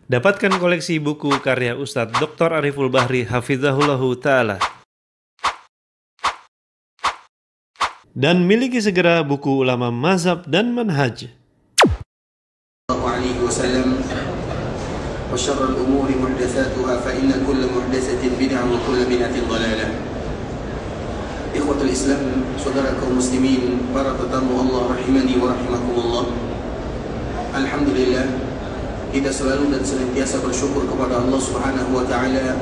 Dapatkan koleksi buku karya Ustadz Dr. Ariful Bahri Hafizahullahu Ta'ala. Dan miliki segera buku ulama mazhab dan manhaj. وشر الأمور محدثاتها فإن كل محدثة بدعة وكل بدعة ضلالة. إخوة الإسلام, saudara kaum muslimin, para tetamu Allah rahimani wa rahimakumullah. Alhamdulillah, kita selalu dan senantiasa bersyukur kepada Allah Subhanahu wa taala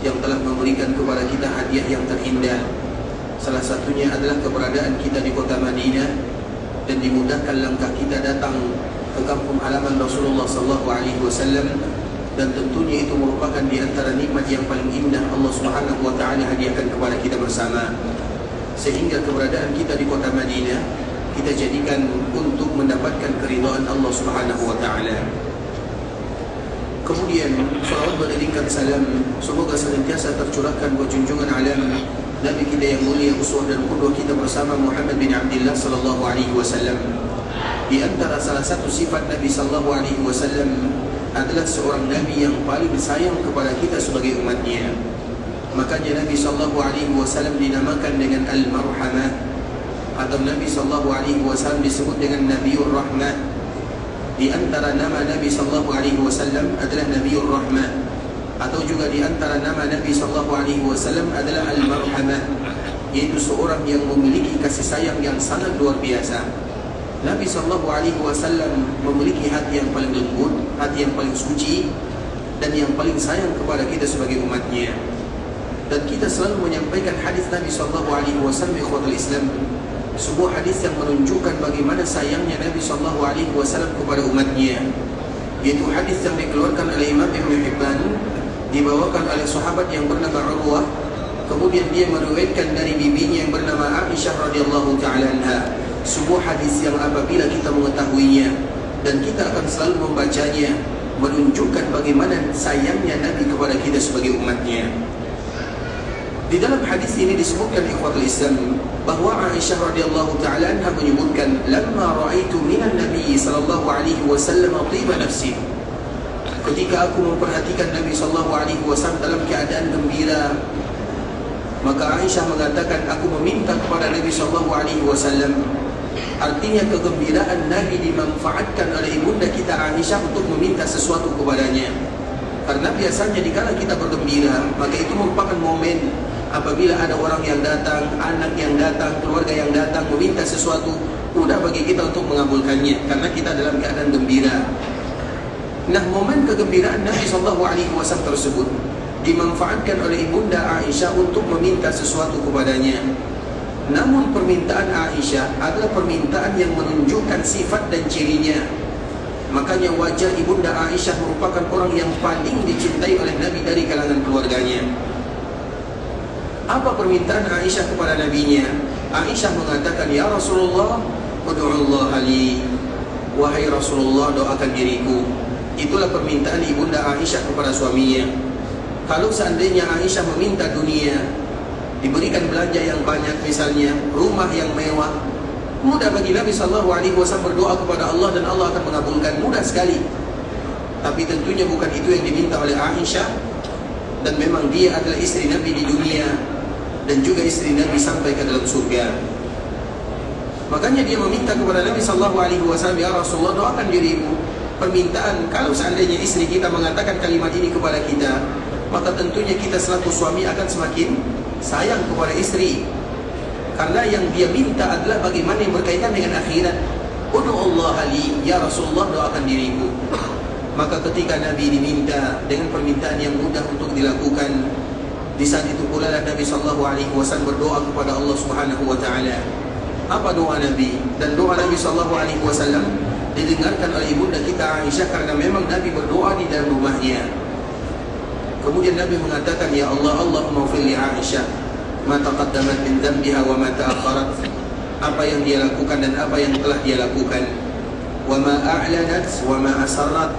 yang telah memberikan kepada kita hadiah yang terindah. Salah satunya adalah keberadaan kita di kota Madinah dan dimudahkan langkah kita datang ke kampung halaman Rasulullah sallallahu alaihi wasallam, dan tentunya itu merupakan di antara nikmat yang paling indah Allah Subhanahu wa taala hadiahkan kepada kita bersama. Sehingga keberadaan kita di kota Madinah kita jadikan untuk mendapatkan keridhaan Allah Subhanahu wa taala. Kemudian salawat beriringkan salam semoga senantiasa tercurahkan buat junjungan alam Nabi kita yang mulia, uswah dan qudwah kita bersama, Muhammad bin Abdullah sallallahu alaihi wasallam. Di antara salah satu sifat Nabi sallallahu alaihi wasallam adalah seorang Nabi yang paling sayang kepada kita sebagai umatnya. Makanya Nabi sallallahu alaihi wasallam dinamakan dengan Al-Marhamah, atau Nabi sallallahu alaihi wasallam disebut dengan Nabiur Rahmah. Di antara nama Nabi sallallahu alaihi wasallam adalah Nabiur Rahmah, atau juga di antara nama Nabi sallallahu alaihi wasallam adalah Al-Marhamah, yaitu seorang yang memiliki kasih sayang yang sangat luar biasa. Nabi sallallahu alaihi wasallam memiliki hati yang paling lembut, hati yang paling suci, dan yang paling sayang kepada kita sebagai umatnya. Dan kita selalu menyampaikan hadis Nabi sallallahu alaihi wasallam, ikhwatul Islam, sebuah hadis yang menunjukkan bagaimana sayangnya Nabi sallallahu alaihi wasallam kepada umatnya, yaitu hadis yang dikeluarkan oleh Imam Ibn Hibban, dibawakan oleh sahabat yang bernama Urwah, kemudian dia meriwayatkan dari bibinya yang bernama Aisyah radhiyallahu taala anha. Sebuah hadis yang apabila kita mengetahuinya dan kita akan selalu membacanya, menunjukkan bagaimana sayangnya Nabi kepada kita sebagai umatnya. Di dalam hadis ini disebutkan, ikhwatul Islam, bahwa Aisyah radhiyallahu taala anha menyebutkan, "Lamma ra'aitu minan Nabi sallallahu alaihi wasallam tiba nafsi." Ketika aku memperhatikan Nabi sallallahu alaihi wasallam dalam keadaan gembira, maka Aisyah mengatakan, aku meminta kepada Nabi sallallahu alaihi wasallam. Artinya kegembiraan Nabi dimanfaatkan oleh ibunda kita Aisyah untuk meminta sesuatu kepadanya. Karena biasanya dikala kita bergembira, maka itu merupakan momen apabila ada orang yang datang, anak yang datang, keluarga yang datang meminta sesuatu, mudah bagi kita untuk mengabulkannya karena kita dalam keadaan gembira. Nah, momen kegembiraan Nabi SAW tersebut dimanfaatkan oleh ibunda Aisyah untuk meminta sesuatu kepadanya. Namun permintaan Aisyah adalah permintaan yang menunjukkan sifat dan cirinya. Makanya wajah ibunda Aisyah merupakan orang yang paling dicintai oleh Nabi dari kalangan keluarganya. Apa permintaan Aisyah kepada nabinya? Aisyah mengatakan, "Ya Rasulullah, ud'ullah li." Wahai Rasulullah, doakan diriku. Itulah permintaan ibunda Aisyah kepada suaminya. Kalau seandainya Aisyah meminta dunia, diberikan belanja yang banyak, misalnya rumah yang mewah, mudah bagi Nabi sallallahu alaihi wasallam berdoa kepada Allah dan Allah akan mengabulkan, mudah sekali. Tapi tentunya bukan itu yang diminta oleh Aisyah, dan memang dia adalah istri Nabi di dunia dan juga istri Nabi sampai ke dalam surga. Makanya dia meminta kepada Nabi sallallahu alaihi wasallam, "Ya Rasulullah, doakan dirimu." Permintaan, kalau seandainya istri kita mengatakan kalimat ini kepada kita, maka tentunya kita selaku suami akan semakin sayang kepada istri, karena yang dia minta adalah bagaimana yang berkaitan dengan akhirat. Ud'ullah li, ya Rasulullah, doakan diriku. Maka ketika Nabi diminta dengan permintaan yang mudah untuk dilakukan, di saat itu pula Nabi sallallahu alaihi wasallam berdoa kepada Allah Subhanahu wa taala. Apa doa Nabi? Dan doa Nabi sallallahu alaihi wasallam didengarkan oleh ibunda kita Aisyah karena memang Nabi berdoa di dalam rumahnya. Kemudian Nabi mengatakan, "Ya Allah, Allahumma ighfir li Aisyah ma taqaddamat min dhanbiha wa ma ta'akhkharat." Apa yang dia lakukan dan apa yang telah dia lakukan. Wa ma a'lanat wa ma asarrat.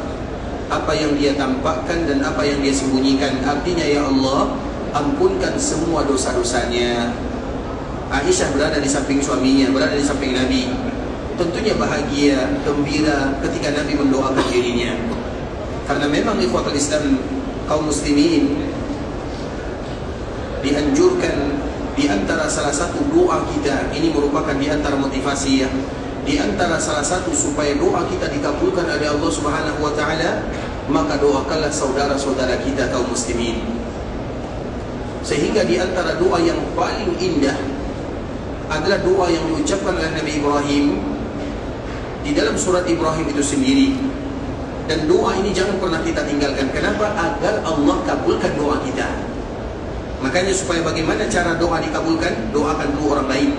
Apa yang dia tampakkan dan apa yang dia sembunyikan. Artinya, ya Allah, ampunkan semua dosa-dosanya. Aisyah berada di samping suaminya, berada di samping Nabi. Tentunya bahagia, gembira ketika Nabi mendoakan dirinya. Karena memang ikhwatul Islam, kaum muslimin dianjurkan di antara salah satu doa kita, ini merupakan di antara motivasi ya, di antara salah satu supaya doa kita dikabulkan oleh Allah Subhanahu wa taala, maka doakanlah saudara-saudara kita kaum muslimin. Sehingga di antara doa yang paling indah adalah doa yang diucapkan oleh Nabi Ibrahim di dalam surat Ibrahim itu sendiri. Dan doa ini jangan pernah kita tinggalkan. Kenapa? Agar Allah kabulkan doa kita. Makanya supaya bagaimana cara doa dikabulkan, doakan dulu orang lain.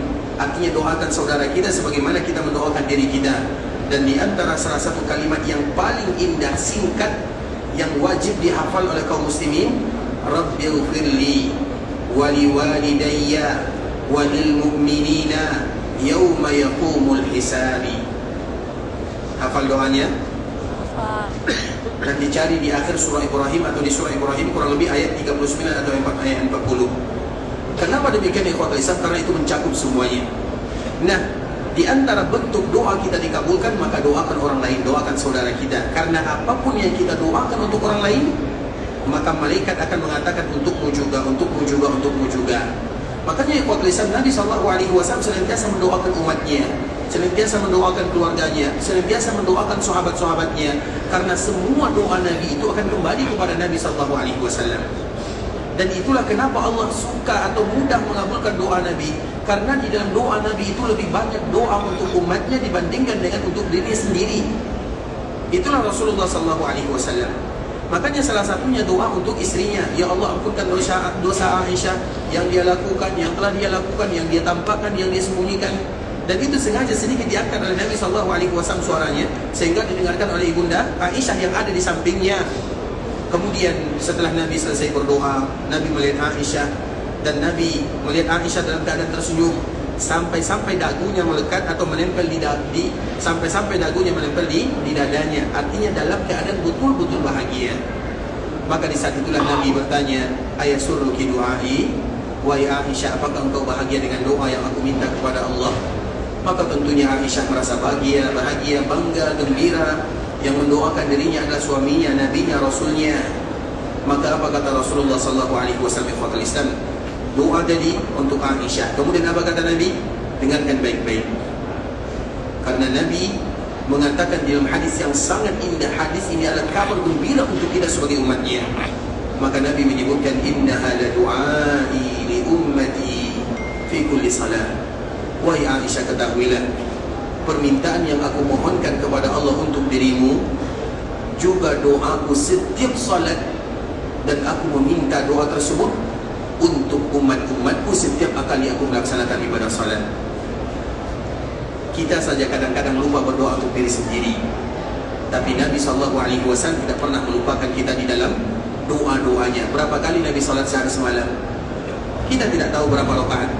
Artinya doakan saudara kita sebagaimana kita mendoakan diri kita. Dan di antara salah satu kalimat yang paling indah, singkat, yang wajib dihafal oleh kaum muslimin, Rabbighfirli waliwalidayya walil mu'minina yawma yaqumul hisabi. Hafal doanya? Dan dicari di akhir surah Ibrahim atau di surah Ibrahim kurang lebih ayat 39 atau ayat 40. Kenapa demikian ikhwatul Islam? Karena itu mencakup semuanya. Nah, di antara bentuk doa kita dikabulkan, maka doakan orang lain, doakan saudara kita. Karena apapun yang kita doakan untuk orang lain, maka malaikat akan mengatakan untukmu juga, untukmu juga, untukmu juga. Makanya ikhwatul Islam, Nabi SAW senantiasa mendoakan umatnya, senantiasa mendoakan keluarganya, senantiasa mendoakan sahabat-sahabatnya. Karena semua doa Nabi itu akan kembali kepada Nabi SAW. Dan itulah kenapa Allah suka atau mudah mengabulkan doa Nabi. Karena di dalam doa Nabi itu lebih banyak doa untuk umatnya dibandingkan dengan untuk diri sendiri. Itulah Rasulullah SAW. Makanya salah satunya doa untuk istrinya, ya Allah ampunkan dosa Aisyah yang dia lakukan, yang telah dia lakukan, yang dia tampakkan, yang dia sembunyikan. Dan itu sengaja sedikit diangkat oleh Nabi SAW suaranya, sehingga didengarkan oleh ibunda Aisyah yang ada di sampingnya. Kemudian setelah Nabi selesai berdoa, Nabi melihat Aisyah, dan Nabi melihat Aisyah dalam keadaan tersenyum, sampai-sampai dagunya melekat atau menempel sampai-sampai dagunya menempel di dadanya. Artinya dalam keadaan betul-betul bahagia. Maka di saat itulah Nabi bertanya, ayasurruki du'ai, wahai Aisyah, apakah engkau bahagia dengan doa yang aku minta kepada Allah? Maka tentunya Aisyah merasa bahagia, bangga, gembira. Yang mendoakan dirinya adalah suaminya, nabinya, rasulnya. Maka apa kata Rasulullah SAW? Doa tadi untuk Aisyah. Kemudian apa kata Nabi? Dengarkan baik-baik. Karena Nabi mengatakan dalam hadis yang sangat indah, hadis ini adalah kabar gembira untuk kita sebagai umatnya. Maka Nabi menyebutkan, innaha la du'ai li ummati fi kulli salat. Wahai Aisyah, ketahuilah, permintaan yang aku mohonkan kepada Allah untuk dirimu juga doaku setiap salat. Dan aku meminta doa tersebut untuk umat-umatku setiap kali aku melaksanakan ibadah salat. Kita saja kadang-kadang lupa berdoa untuk diri sendiri, tapi Nabi SAW tidak pernah melupakan kita di dalam doa-doanya. Berapa kali Nabi salat sehari semalam? Kita tidak tahu berapa rakaat,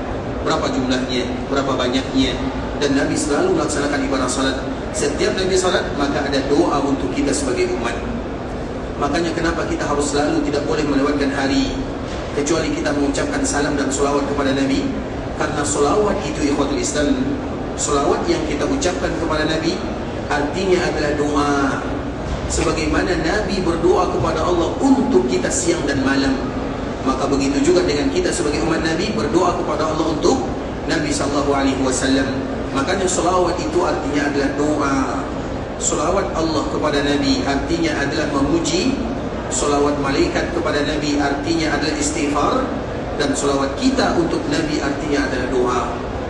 berapa jumlahnya, berapa banyaknya. Dan Nabi selalu melaksanakan ibadah salat. Setiap Nabi salat, maka ada doa untuk kita sebagai umat. Makanya kenapa kita harus selalu tidak boleh melewatkan hari kecuali kita mengucapkan salam dan solawat kepada Nabi. Karena solawat itu ikhwatul Islam, solawat yang kita ucapkan kepada Nabi artinya adalah doa. Sebagaimana Nabi berdoa kepada Allah untuk kita siang dan malam, maka begitu juga dengan kita sebagai umat Nabi berdoa kepada Allah untuk Nabi SAW. Makanya solawat itu artinya adalah doa. Solawat Allah kepada Nabi artinya adalah memuji. Solawat malaikat kepada Nabi artinya adalah istighfar. Dan solawat kita untuk Nabi artinya adalah doa.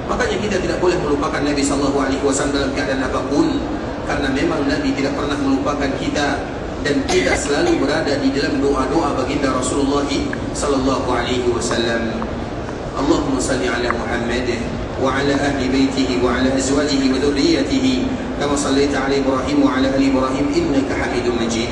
Makanya kita tidak boleh melupakan Nabi SAW dalam keadaan apapun. Karena memang Nabi tidak pernah melupakan kita. Dan kita selalu berada di dalam doa-doa baginda Rasulullah SAW. Allahumma salli ala Muhammad wa ala ahli baitihi wa ala azwajihi wa dhurriyyatihi kama sallaita ala Ibrahim wa ala ali Ibrahim innaka Hamidum Majid.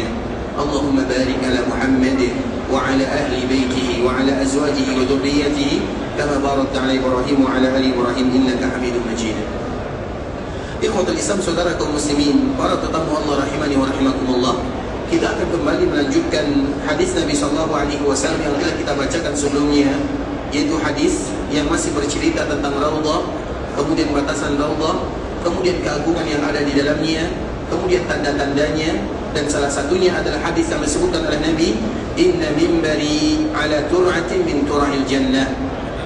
Allahumma barik ala Muhammad wa ala ahli baitihi wa ala azwajihi wa dhurriyyatihi kama barakta ala Ibrahim wa ala ali Ibrahim innaka Hamidum Majid. Ikhwatul Islam, saudara kaum muslimin, para tetamu Allah rahimani wa rahimakumullah, kita akan kembali melanjutkan hadis Nabi SAW yang telah kita bacakan sebelumnya, yaitu hadis yang masih bercerita tentang Raudhah, kemudian batasan Raudhah, kemudian keagungan yang ada di dalamnya, kemudian tanda-tandanya, dan salah satunya adalah hadis yang disebutkan oleh Nabi, inna mimbari ala tur'atin min tura'il jannah,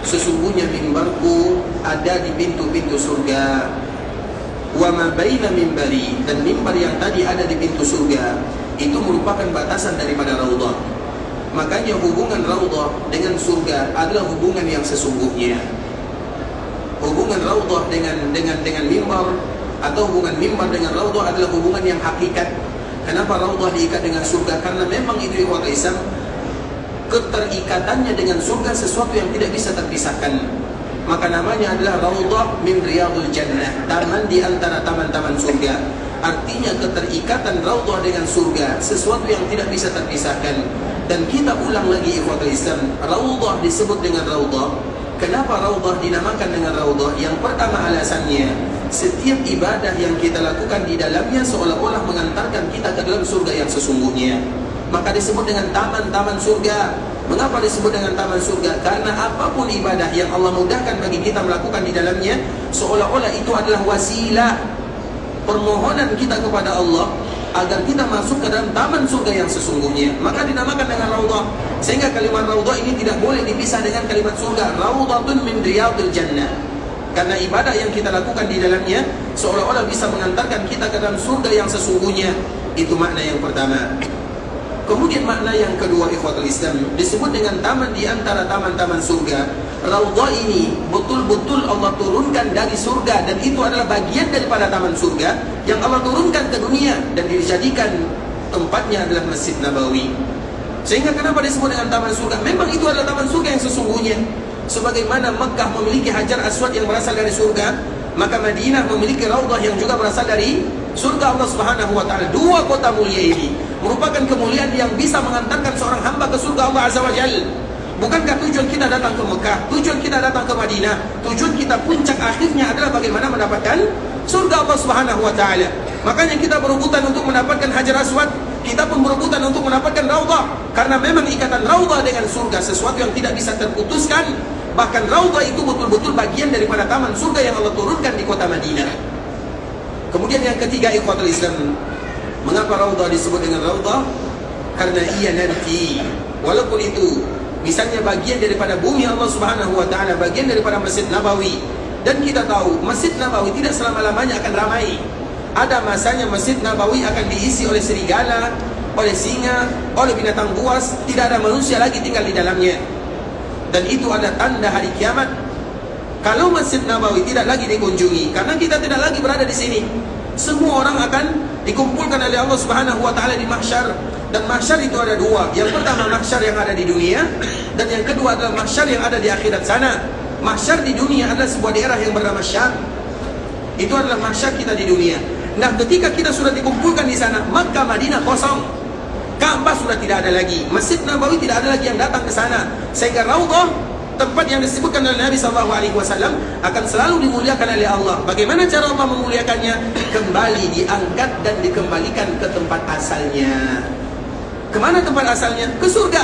sesungguhnya mimbarku ada di pintu-pintu surga. Wa ma baina mimbari, dan mimbar yang tadi ada di pintu surga itu merupakan batasan daripada raudhah. Makanya hubungan raudhah dengan surga adalah hubungan yang sesungguhnya. Hubungan raudhah dengan mimbar atau hubungan mimbar dengan raudhah adalah hubungan yang hakikat. Kenapa raudhah diikat dengan surga? Karena memang itu ikhwat Islam, keterikatannya dengan surga sesuatu yang tidak bisa terpisahkan. Maka namanya adalah raudhah min riyadul jannah, taman di antara taman-taman surga. Artinya keterikatan raudhah dengan surga sesuatu yang tidak bisa terpisahkan. Dan kita ulang lagi ikhwat Islam, raudhah disebut dengan raudhah. Kenapa raudhah dinamakan dengan raudhah? Yang pertama alasannya, setiap ibadah yang kita lakukan di dalamnya seolah-olah mengantarkan kita ke dalam surga yang sesungguhnya. Maka disebut dengan taman-taman surga. Mengapa disebut dengan taman surga? Karena apapun ibadah yang Allah mudahkan bagi kita melakukan di dalamnya, seolah-olah itu adalah wasilah permohonan kita kepada Allah agar kita masuk ke dalam taman surga yang sesungguhnya. Maka dinamakan dengan raudhah. Sehingga kalimat raudhah ini tidak boleh dipisah dengan kalimat surga. Raudhatun min riyadil jannah. Karena ibadah yang kita lakukan di dalamnya seolah-olah bisa mengantarkan kita ke dalam surga yang sesungguhnya. Itu makna yang pertama. Kemudian makna yang kedua ikhwatul Islam, disebut dengan taman di antara taman-taman surga. Raudhah ini betul-betul Allah turunkan dari surga, dan itu adalah bagian daripada taman surga yang Allah turunkan ke dunia dan dijadikan tempatnya adalah Masjid Nabawi. Sehingga kenapa disebut dengan taman surga? Memang itu adalah taman surga yang sesungguhnya. Sebagaimana Mekah memiliki Hajar Aswad yang berasal dari surga, maka Madinah memiliki raudhah yang juga berasal dari surga Allah Subhanahu wa taala. Dua kota mulia ini merupakan kemuliaan yang bisa mengantarkan seorang hamba ke surga Allah Azza wa Jalla. Bukankah tujuan kita datang ke Mekah, tujuan kita datang ke Madinah, tujuan kita puncak akhirnya adalah bagaimana mendapatkan surga Allah Subhanahu wa taala. Makanya kita berebutan untuk mendapatkan Hajar Aswad, kita pun berebutan untuk mendapatkan raudhah, karena memang ikatan raudhah dengan surga sesuatu yang tidak bisa terputuskan. Bahkan raudhah itu betul-betul bagian daripada taman surga yang Allah turunkan di kota Madinah. Kemudian yang ketiga ikhwatul Islam, mengapa raudhah disebut dengan raudhah? Karena ia nanti, walaupun itu misalnya bagian daripada bumi Allah Subhanahu wa taala, bagian daripada Masjid Nabawi, dan kita tahu Masjid Nabawi tidak selama-lamanya akan ramai. Ada masanya Masjid Nabawi akan diisi oleh serigala, oleh singa, oleh binatang buas, tidak ada manusia lagi tinggal di dalamnya. Dan itu ada tanda hari kiamat. Kalau Masjid Nabawi tidak lagi dikunjungi, karena kita tidak lagi berada di sini, semua orang akan dikumpulkan oleh Allah Subhanahu wa taala di mahsyar. Dan mahsyar itu ada dua. Yang pertama mahsyar yang ada di dunia, dan yang kedua adalah mahsyar yang ada di akhirat sana. Mahsyar di dunia adalah sebuah daerah yang bernama Syam. Itu adalah mahsyar kita di dunia. Nah, ketika kita sudah dikumpulkan di sana, Makkah Madinah kosong. Ka'bah sudah tidak ada lagi. Masjid Nabawi tidak ada lagi yang datang ke sana. Sehingga raudhah, tempat yang disebutkan oleh Nabi SAW, akan selalu dimuliakan oleh Allah. Bagaimana cara Allah memuliakannya? Kembali diangkat dan dikembalikan ke tempat asalnya. Kemana tempat asalnya? Ke surga.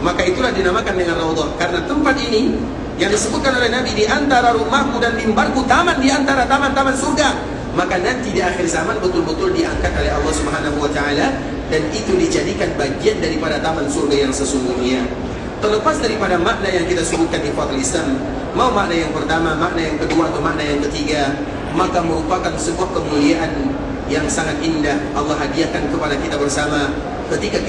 Maka itulah dinamakan dengan raudhah. Karena tempat ini yang disebutkan oleh Nabi, di antara rumahku dan mimbarku taman di antara taman-taman surga. Maka nanti di akhir zaman betul-betul diangkat oleh Allah Subhanahu wa taala, dan itu dijadikan bagian daripada taman surga yang sesungguhnya. Terlepas daripada makna yang kita sebutkan di Fathul Islam, mau makna yang pertama, makna yang kedua, atau makna yang ketiga, maka merupakan sebuah kemuliaan yang sangat indah Allah hadiahkan kepada kita bersama ketika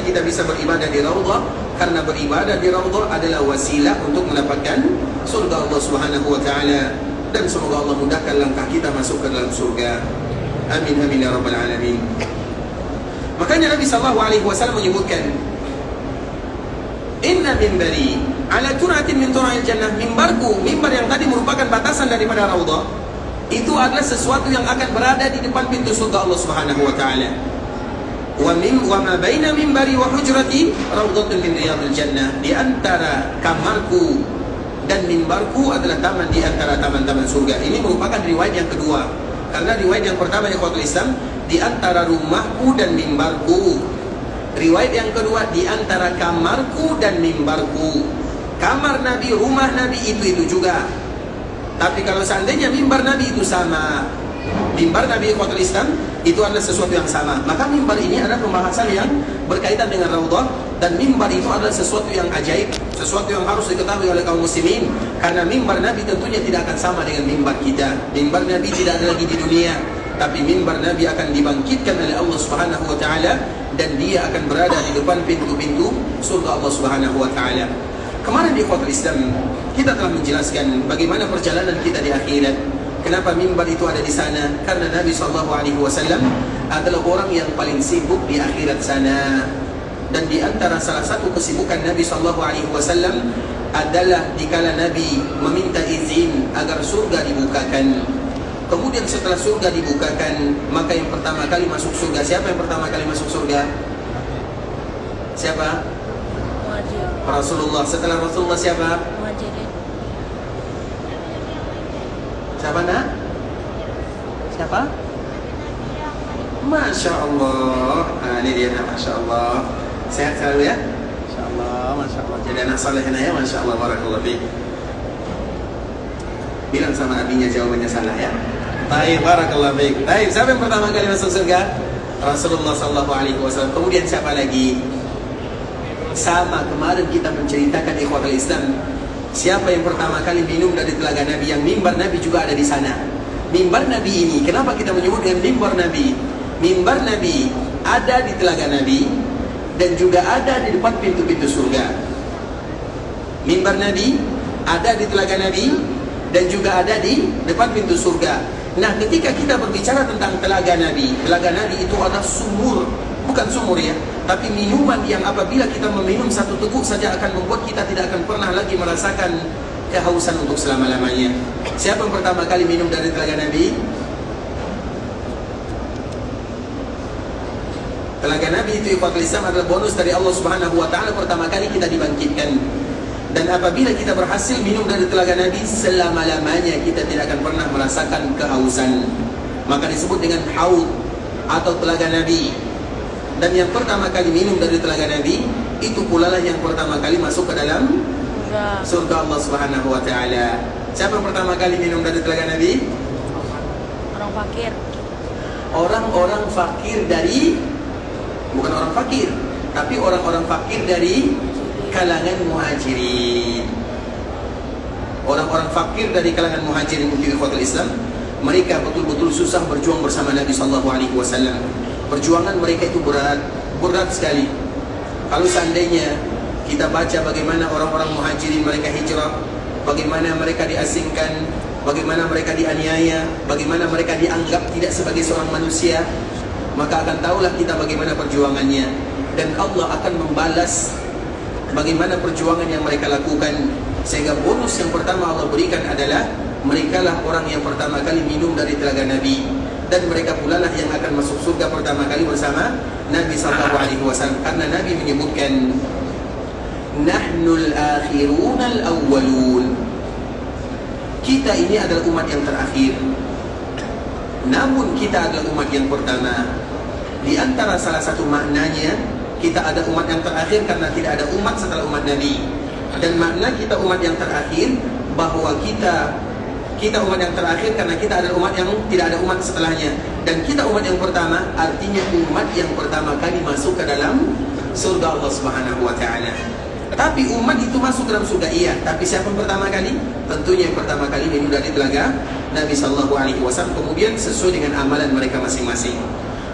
kita bisa beribadah di raudhah. Karena beribadah di raudhah adalah wasilah untuk mendapatkan surga Allah Subhanahu wa taala, dan semoga Allah mudahkan langkah kita masuk ke dalam surga. Amin amin ya rabbal alamin. Makanya Nabi sallallahu alaihi wasallam menyebutkan, inna mimbari ala turatin min tura'il jannah. Mimbarku, mimbar yang tadi merupakan batasan daripada raudhah, itu adalah sesuatu yang akan berada di depan pintu surga Allah Subhanahu wa taala. Wa ma baina mimbari wa hujrati raudhatun min riyadil jannah. Di antara kamarku dan mimbarku adalah taman di antara taman-taman surga. Ini merupakan riwayat yang kedua. Karena riwayat yang pertama ikhwatul Islam, di antara rumahku dan mimbarku. Riwayat yang kedua, di antara kamarku dan mimbarku. Kamar Nabi, rumah Nabi itu juga. Tapi kalau seandainya mimbar Nabi itu sama, mimbar Nabi ikhwatul Islam itu adalah sesuatu yang sama. Maka mimbar ini adalah pembahasan yang berkaitan dengan raudhah, dan mimbar itu adalah sesuatu yang ajaib, sesuatu yang harus diketahui oleh kaum muslimin. Karena mimbar Nabi tentunya tidak akan sama dengan mimbar kita. Mimbar Nabi tidak ada lagi di dunia, tapi mimbar Nabi akan dibangkitkan oleh Allah Subhanahu wa taala, dan dia akan berada di depan pintu-pintu surga Allah Subhanahu wa taala. Kemarin di ikhwatul Islam kita telah menjelaskan bagaimana perjalanan kita di akhirat. Kenapa mimbar itu ada di sana? Karena Nabi SAW adalah orang yang paling sibuk di akhirat sana. Dan di antara salah satu kesibukan Nabi SAW adalah dikala Nabi meminta izin agar surga dibukakan. Kemudian setelah surga dibukakan, maka yang pertama kali masuk surga, siapa yang pertama kali masuk surga? Siapa? Rasulullah. Setelah Rasulullah siapa? Siapa nak? Siapa? Masya Allah. Nah, ini dia nak. Masya Allah. Sehat selalu ya? Masya Allah. Masya Allah. Jadi anak saleh ya. Masya Allah. Barakallahu fiik. Bilang sama abinya jawabannya salah ya. Baik. Barakallahu fiik. Baik. Siapa yang pertama kali masuk surga? Rasulullah SAW. Kemudian siapa lagi? Sama kemarin kita menceritakan ikhwatul Islam. Siapa yang pertama kali minum dari telaga Nabi, yang mimbar Nabi juga ada di sana. Mimbar Nabi ini, kenapa kita menyebut dengan mimbar Nabi? Mimbar Nabi ada di telaga Nabi dan juga ada di depan pintu-pintu surga. Mimbar Nabi ada di telaga Nabi dan juga ada di depan pintu surga. Nah, ketika kita berbicara tentang telaga Nabi itu adalah sumur, bukan sumur ya, tapi minuman yang apabila kita meminum satu teguk saja akan membuat kita tidak akan pernah lagi merasakan kehausan untuk selama-lamanya. Siapa yang pertama kali minum dari telaga Nabi? Telaga Nabi itu ikhwatul Islam adalah bonus dari Allah Subhanahu wa taala. Pertama kali kita dibangkitkan. Dan apabila kita berhasil minum dari telaga Nabi, selama-lamanya kita tidak akan pernah merasakan kehausan. Maka disebut dengan haud atau telaga Nabi. Dan yang pertama kali minum dari telaga Nabi, itu pula lah yang pertama kali masuk ke dalam surga Allah Subhanahu wa taala. Siapa yang pertama kali minum dari telaga Nabi? Orang fakir. Orang-orang fakir dari, bukan orang fakir, tapi orang-orang fakir dari kalangan muhajirin. Orang-orang fakir dari kalangan muhajirin untuk ikhwatul Islam, mereka betul-betul susah berjuang bersama Nabi sallallahu alaihi wasallam. Perjuangan mereka itu berat sekali. Kalau seandainya kita baca bagaimana orang-orang muhajirin mereka hijrah, bagaimana mereka diasingkan, bagaimana mereka dianiaya, bagaimana mereka dianggap tidak sebagai seorang manusia, maka akan tahulah kita bagaimana perjuangannya. Dan Allah akan membalas bagaimana perjuangan yang mereka lakukan. Sehingga bonus yang pertama Allah berikan adalah mereka lah orang yang pertama kali minum dari telaga Nabi. Dan mereka pula lah yang akan masuk surga pertama kali bersama Nabi SAW. Karena Nabi menyebutkan, Nahnul akhirunal awwalun. Kita ini adalah umat yang terakhir, namun kita adalah umat yang pertama. Di antara salah satu maknanya, kita ada umat yang terakhir karena tidak ada umat setelah umat Nabi. Dan makna kita umat yang terakhir, bahwa kita umat yang terakhir karena kita adalah umat yang tidak ada umat setelahnya. Dan kita umat yang pertama, artinya umat yang pertama kali masuk ke dalam surga Allah Subhanahu wa taala. Tapi umat itu masuk dalam surga, iya, tapi siapa yang pertama kali? Tentunya yang pertama kali minum dari telaga Nabi sallallahu alaihi wasallam, kemudian sesuai dengan amalan mereka masing-masing.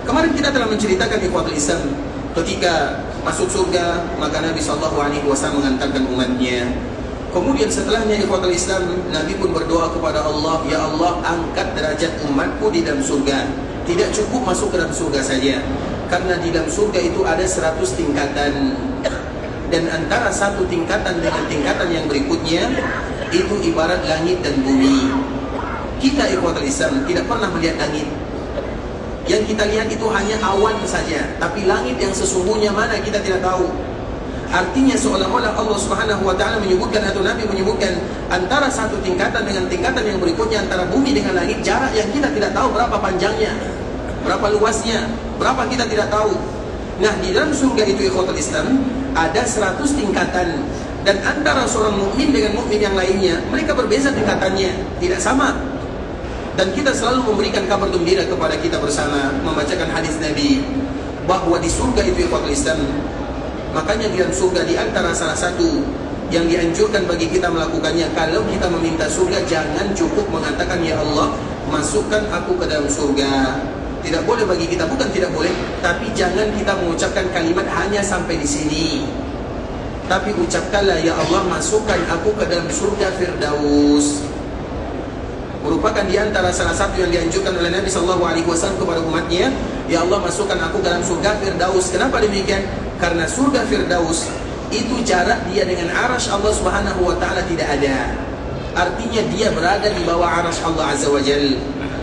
Kemarin kita telah menceritakan ikhwatul Islam, ketika masuk surga maka Nabi sallallahu alaihi wasallam mengantarkan umatnya. Kemudian setelahnya ikhwatul Islam, Nabi pun berdoa kepada Allah, ya Allah, angkat derajat umatku di dalam surga. Tidak cukup masuk ke dalam surga saja, karena di dalam surga itu ada 100 tingkatan. Dan antara satu tingkatan dengan tingkatan yang berikutnya itu ibarat langit dan bumi. Kita ikhwatul Islam tidak pernah melihat langit. Yang kita lihat itu hanya awan saja, tapi langit yang sesungguhnya mana kita tidak tahu. Artinya seolah-olah Allah Subhanahu wa taala menyebutkan, atau Nabi menyebutkan, antara satu tingkatan dengan tingkatan yang berikutnya, antara bumi dengan langit, jarak yang kita tidak tahu berapa panjangnya, berapa luasnya, berapa kita tidak tahu. Nah, di dalam surga itu ikhwatul Islam ada 100 tingkatan, dan antara seorang mukmin dengan mukmin yang lainnya mereka berbeza tingkatannya, tidak sama. Dan kita selalu memberikan kabar gembira kepada kita bersama, membacakan hadis Nabi bahwa di surga itu ikhwatul Islam. Makanya di dalam surga di antara salah satu yang dianjurkan bagi kita melakukannya, kalau kita meminta surga, jangan cukup mengatakan ya Allah masukkan aku ke dalam surga. Tidak boleh bagi kita, bukan tidak boleh, tapi jangan kita mengucapkan kalimat hanya sampai di sini. Tapi ucapkanlah ya Allah masukkan aku ke dalam surga Firdaus. Merupakan di antara salah satu yang dianjurkan oleh Nabi SAW kepada umatnya, ya Allah masukkan aku ke dalam surga Firdaus. Kenapa demikian? Karena surga Firdaus itu jarak dia dengan arasy Allah Subhanahu wa taala tidak ada. Artinya dia berada di bawah arasy Allah Azza wa Jalla.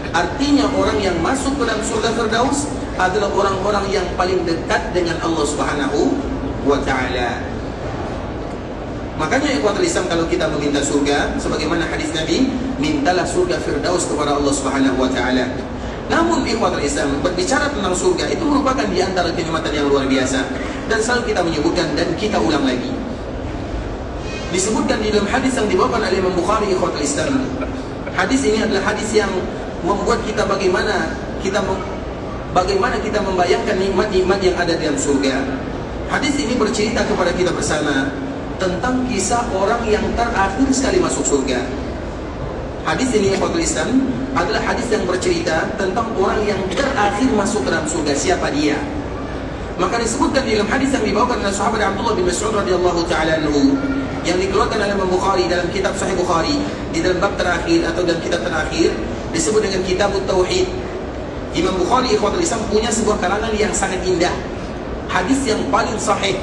Artinya orang yang masuk ke dalam surga Firdaus adalah orang-orang yang paling dekat dengan Allah Subhanahu wa taala. Makanya ikhwatul Islam, kalau kita meminta surga, sebagaimana hadis Nabi, mintalah surga Firdaus kepada Allah Subhanahu wa taala. Namun ikhwatul Islam, berbicara tentang surga itu merupakan di antara kenikmatan yang luar biasa, dan selalu kita menyebutkan dan kita ulang lagi. Disebutkan di dalam hadis yang dibawakan oleh Imam Bukhari ikhwatul Islam. Hadis ini adalah hadis yang membuat kita bagaimana kita membayangkan nikmat-nikmat yang ada dalam surga. Hadis ini bercerita kepada kita bersama tentang kisah orang yang terakhir sekali masuk surga. Hadis ini ikhwatul Islam adalah hadis yang bercerita tentang orang yang terakhir masuk ke dalam surga. Siapa dia? Maka disebutkan di dalam hadis yang dibawakan oleh sahabat Abdullah bin Mas'ud radhiyallahu taala anhu, yang dikeluarkan oleh Imam Bukhari dalam kitab Sahih Bukhari, di dalam bab terakhir atau dalam kitab terakhir disebut dengan Kitabut Tauhid. Imam Bukhari ikhwatul Islam punya sebuah karangan yang sangat indah, hadis yang paling sahih.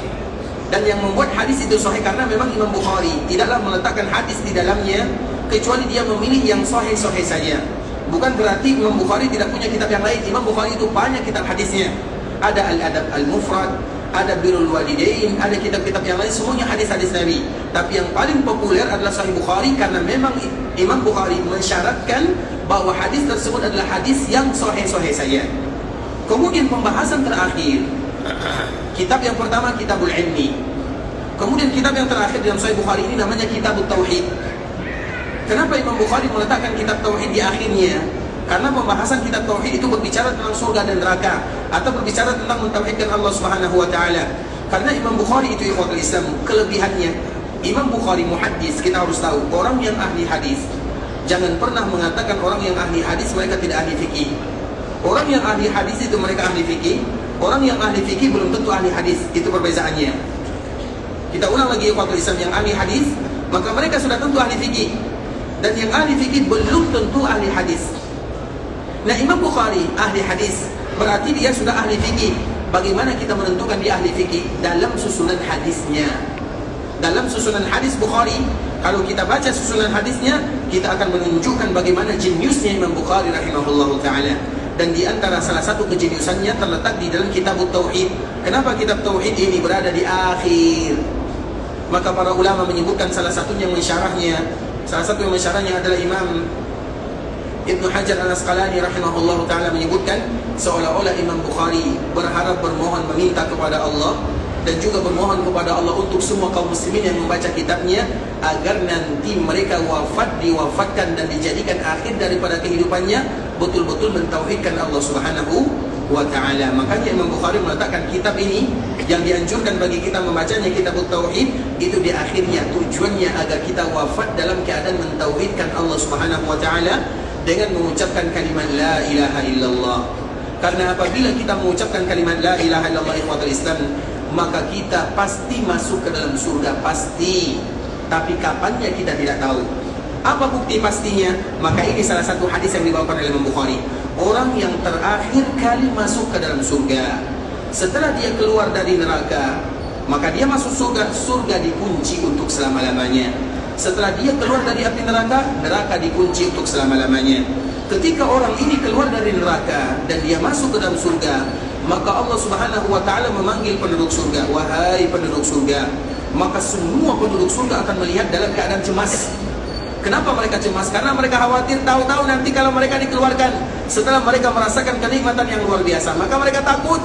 Dan yang membuat hadis itu sahih karena memang Imam Bukhari tidaklah meletakkan hadis di dalamnya kecuali dia memilih yang sahih-sahih saja. Bukan berarti Imam Bukhari tidak punya kitab yang lain. Imam Bukhari itu banyak kitab hadisnya. Ada Al-Adab Al-Mufrad, ada Birrul Walidain, ada kitab-kitab yang lain, semuanya hadis-hadis Nabi. Tapi yang paling populer adalah Sahih Bukhari karena memang Imam Bukhari mensyaratkan bahwa hadis tersebut adalah hadis yang sahih-sahih saja. Kemudian pembahasan terakhir, kitab yang pertama Kitabul Ilmi. Kemudian kitab yang terakhir dalam Sahih Bukhari ini namanya Kitabut Tauhid. Kenapa Imam Bukhari meletakkan kitab Tauhid di akhirnya? Karena pembahasan kitab Tauhid itu berbicara tentang surga dan neraka, atau berbicara tentang mentauhidkan Allah Subhanahu wa taala. Karena Imam Bukhari itu ikhwatul Islam, kelebihannya Imam Bukhari muhaddis, kita harus tahu orang yang ahli hadis jangan pernah mengatakan orang yang ahli hadis mereka tidak ahli fikih. Orang yang ahli hadis itu mereka ahli fikih. Orang yang ahli fikih belum tentu ahli hadis. Itu perbezaannya. Kita ulang lagi ikhwatul Islam, yang ahli hadis maka mereka sudah tentu ahli fikih, dan yang ahli fikih belum tentu ahli hadis. Nah, Imam Bukhari ahli hadis berarti dia sudah ahli fikih. Bagaimana kita menentukan dia ahli fikih? Dalam susunan hadisnya. Dalam susunan hadis Bukhari, kalau kita baca susunan hadisnya, kita akan menunjukkan bagaimana jeniusnya Imam Bukhari rahimahullahu ta'ala. Dan di antara salah satu kejeniusannya terletak di dalam Kitabut Tauhid. Kenapa kitab Tauhid ini berada di akhir? Maka para ulama menyebutkan salah satu yang mensyarahnya adalah Imam Ibnu Hajar Al-Asqalani rahimahullahu ta'ala menyebutkan seolah-olah Imam Bukhari berharap, bermohon, meminta kepada Allah dan juga bermohon kepada Allah untuk semua kaum muslimin yang membaca kitabnya, agar nanti mereka diwafatkan dan dijadikan akhir daripada kehidupannya betul-betul mentauhidkan Allah Subhanahu wa ta'ala. Makanya Imam Bukhari meletakkan kitab ini yang dianjurkan bagi kita membacanya, Kitabut Tauhid, itu di akhirnya tujuannya agar kita wafat dalam keadaan mentauhidkan Allah Subhanahu wa ta'ala dengan mengucapkan kalimat la ilaha illallah. Karena apabila kita mengucapkan kalimat la ilaha illallah ikhwatul Islam, maka kita pasti masuk ke dalam surga, pasti. Tapi kapannya kita tidak tahu. Apa bukti pastinya? Maka ini salah satu hadis yang dibawakan oleh Imam Bukhari. Orang yang terakhir kali masuk ke dalam surga, setelah dia keluar dari neraka, maka dia masuk surga. Surga dikunci untuk selama-lamanya. Setelah dia keluar dari api neraka, neraka dikunci untuk selama-lamanya. Ketika orang ini keluar dari neraka dan dia masuk ke dalam surga, maka Allah Subhanahu wa ta'ala memanggil penduduk surga, wahai penduduk surga. Maka semua penduduk surga akan melihat dalam keadaan cemas. Kenapa mereka cemas? Karena mereka khawatir tahu-tahu nanti kalau mereka dikeluarkan setelah mereka merasakan kenikmatan yang luar biasa, maka mereka takut.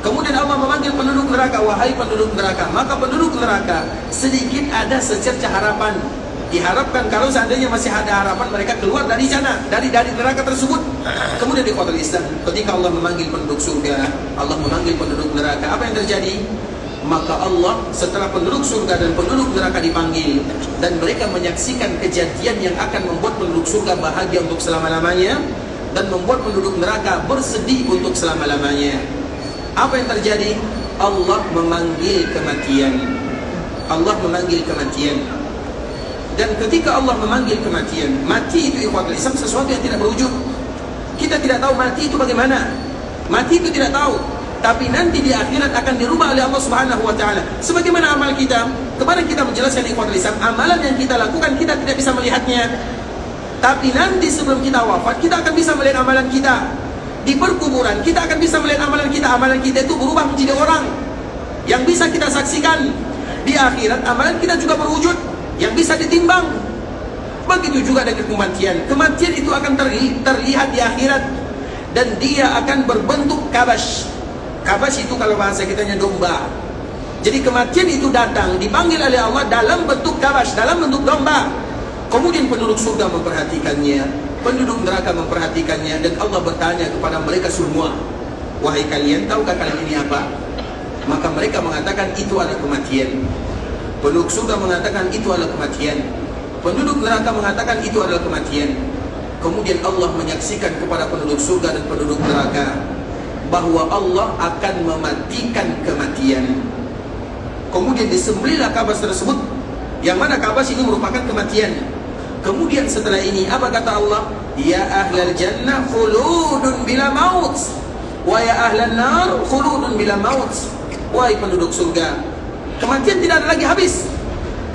Kemudian Allah memanggil penduduk neraka, wahai penduduk neraka. Maka penduduk neraka sedikit ada secerca harapan. Diharapkan kalau seandainya masih ada harapan mereka keluar dari sana, dari neraka tersebut. Kemudian di ikhwatul Islam, ketika Allah memanggil penduduk surga, Allah memanggil penduduk neraka, apa yang terjadi? Maka Allah setelah penduduk surga dan penduduk neraka dipanggil dan mereka menyaksikan kejadian yang akan membuat penduduk surga bahagia untuk selama-lamanya dan membuat penduduk neraka bersedih untuk selama-lamanya. Apa yang terjadi? Allah memanggil kematian. Allah memanggil kematian. Dan ketika Allah memanggil kematian, mati itu ikhwatul Islam sesuatu yang tidak berwujud. Kita tidak tahu mati itu bagaimana. Mati itu tidak tahu. Tapi nanti di akhirat akan dirubah oleh Allah Subhanahu wa taala. Sebagaimana amal kita, kemarin kita menjelaskan ikhwatul Islam, amalan yang kita lakukan kita tidak bisa melihatnya. Tapi nanti sebelum kita wafat, kita akan bisa melihat amalan kita. Di perkuburan, kita akan bisa melihat amalan kita. Amalan kita itu berubah menjadi orang yang bisa kita saksikan. Di akhirat, amalan kita juga berwujud, yang bisa ditimbang. Begitu juga dengan kematian. Kematian itu akan terlihat di akhirat. Dan dia akan berbentuk kabas. Kabas itu kalau bahasa kitanya domba. Jadi kematian itu datang, dipanggil oleh Allah dalam bentuk kabas, dalam bentuk domba. Kemudian penduduk surga memperhatikannya, penduduk neraka memperhatikannya. Dan Allah bertanya kepada mereka semua, wahai kalian, tahukah kalian ini apa? Maka mereka mengatakan itu adalah kematian. Penduduk surga mengatakan itu adalah kematian. Penduduk neraka mengatakan itu adalah kematian. Kemudian Allah menyaksikan kepada penduduk surga dan penduduk neraka bahwa Allah akan mematikan kematian. Kemudian disembelihlah kabas tersebut, yang mana kabas ini merupakan kematian. Kemudian setelah ini apa kata Allah? Ya ahlal jannah khuludun bila maut, wa ya ahlan nar khuludun bila maut. Wahai penduduk surga, kematian tidak ada lagi habis.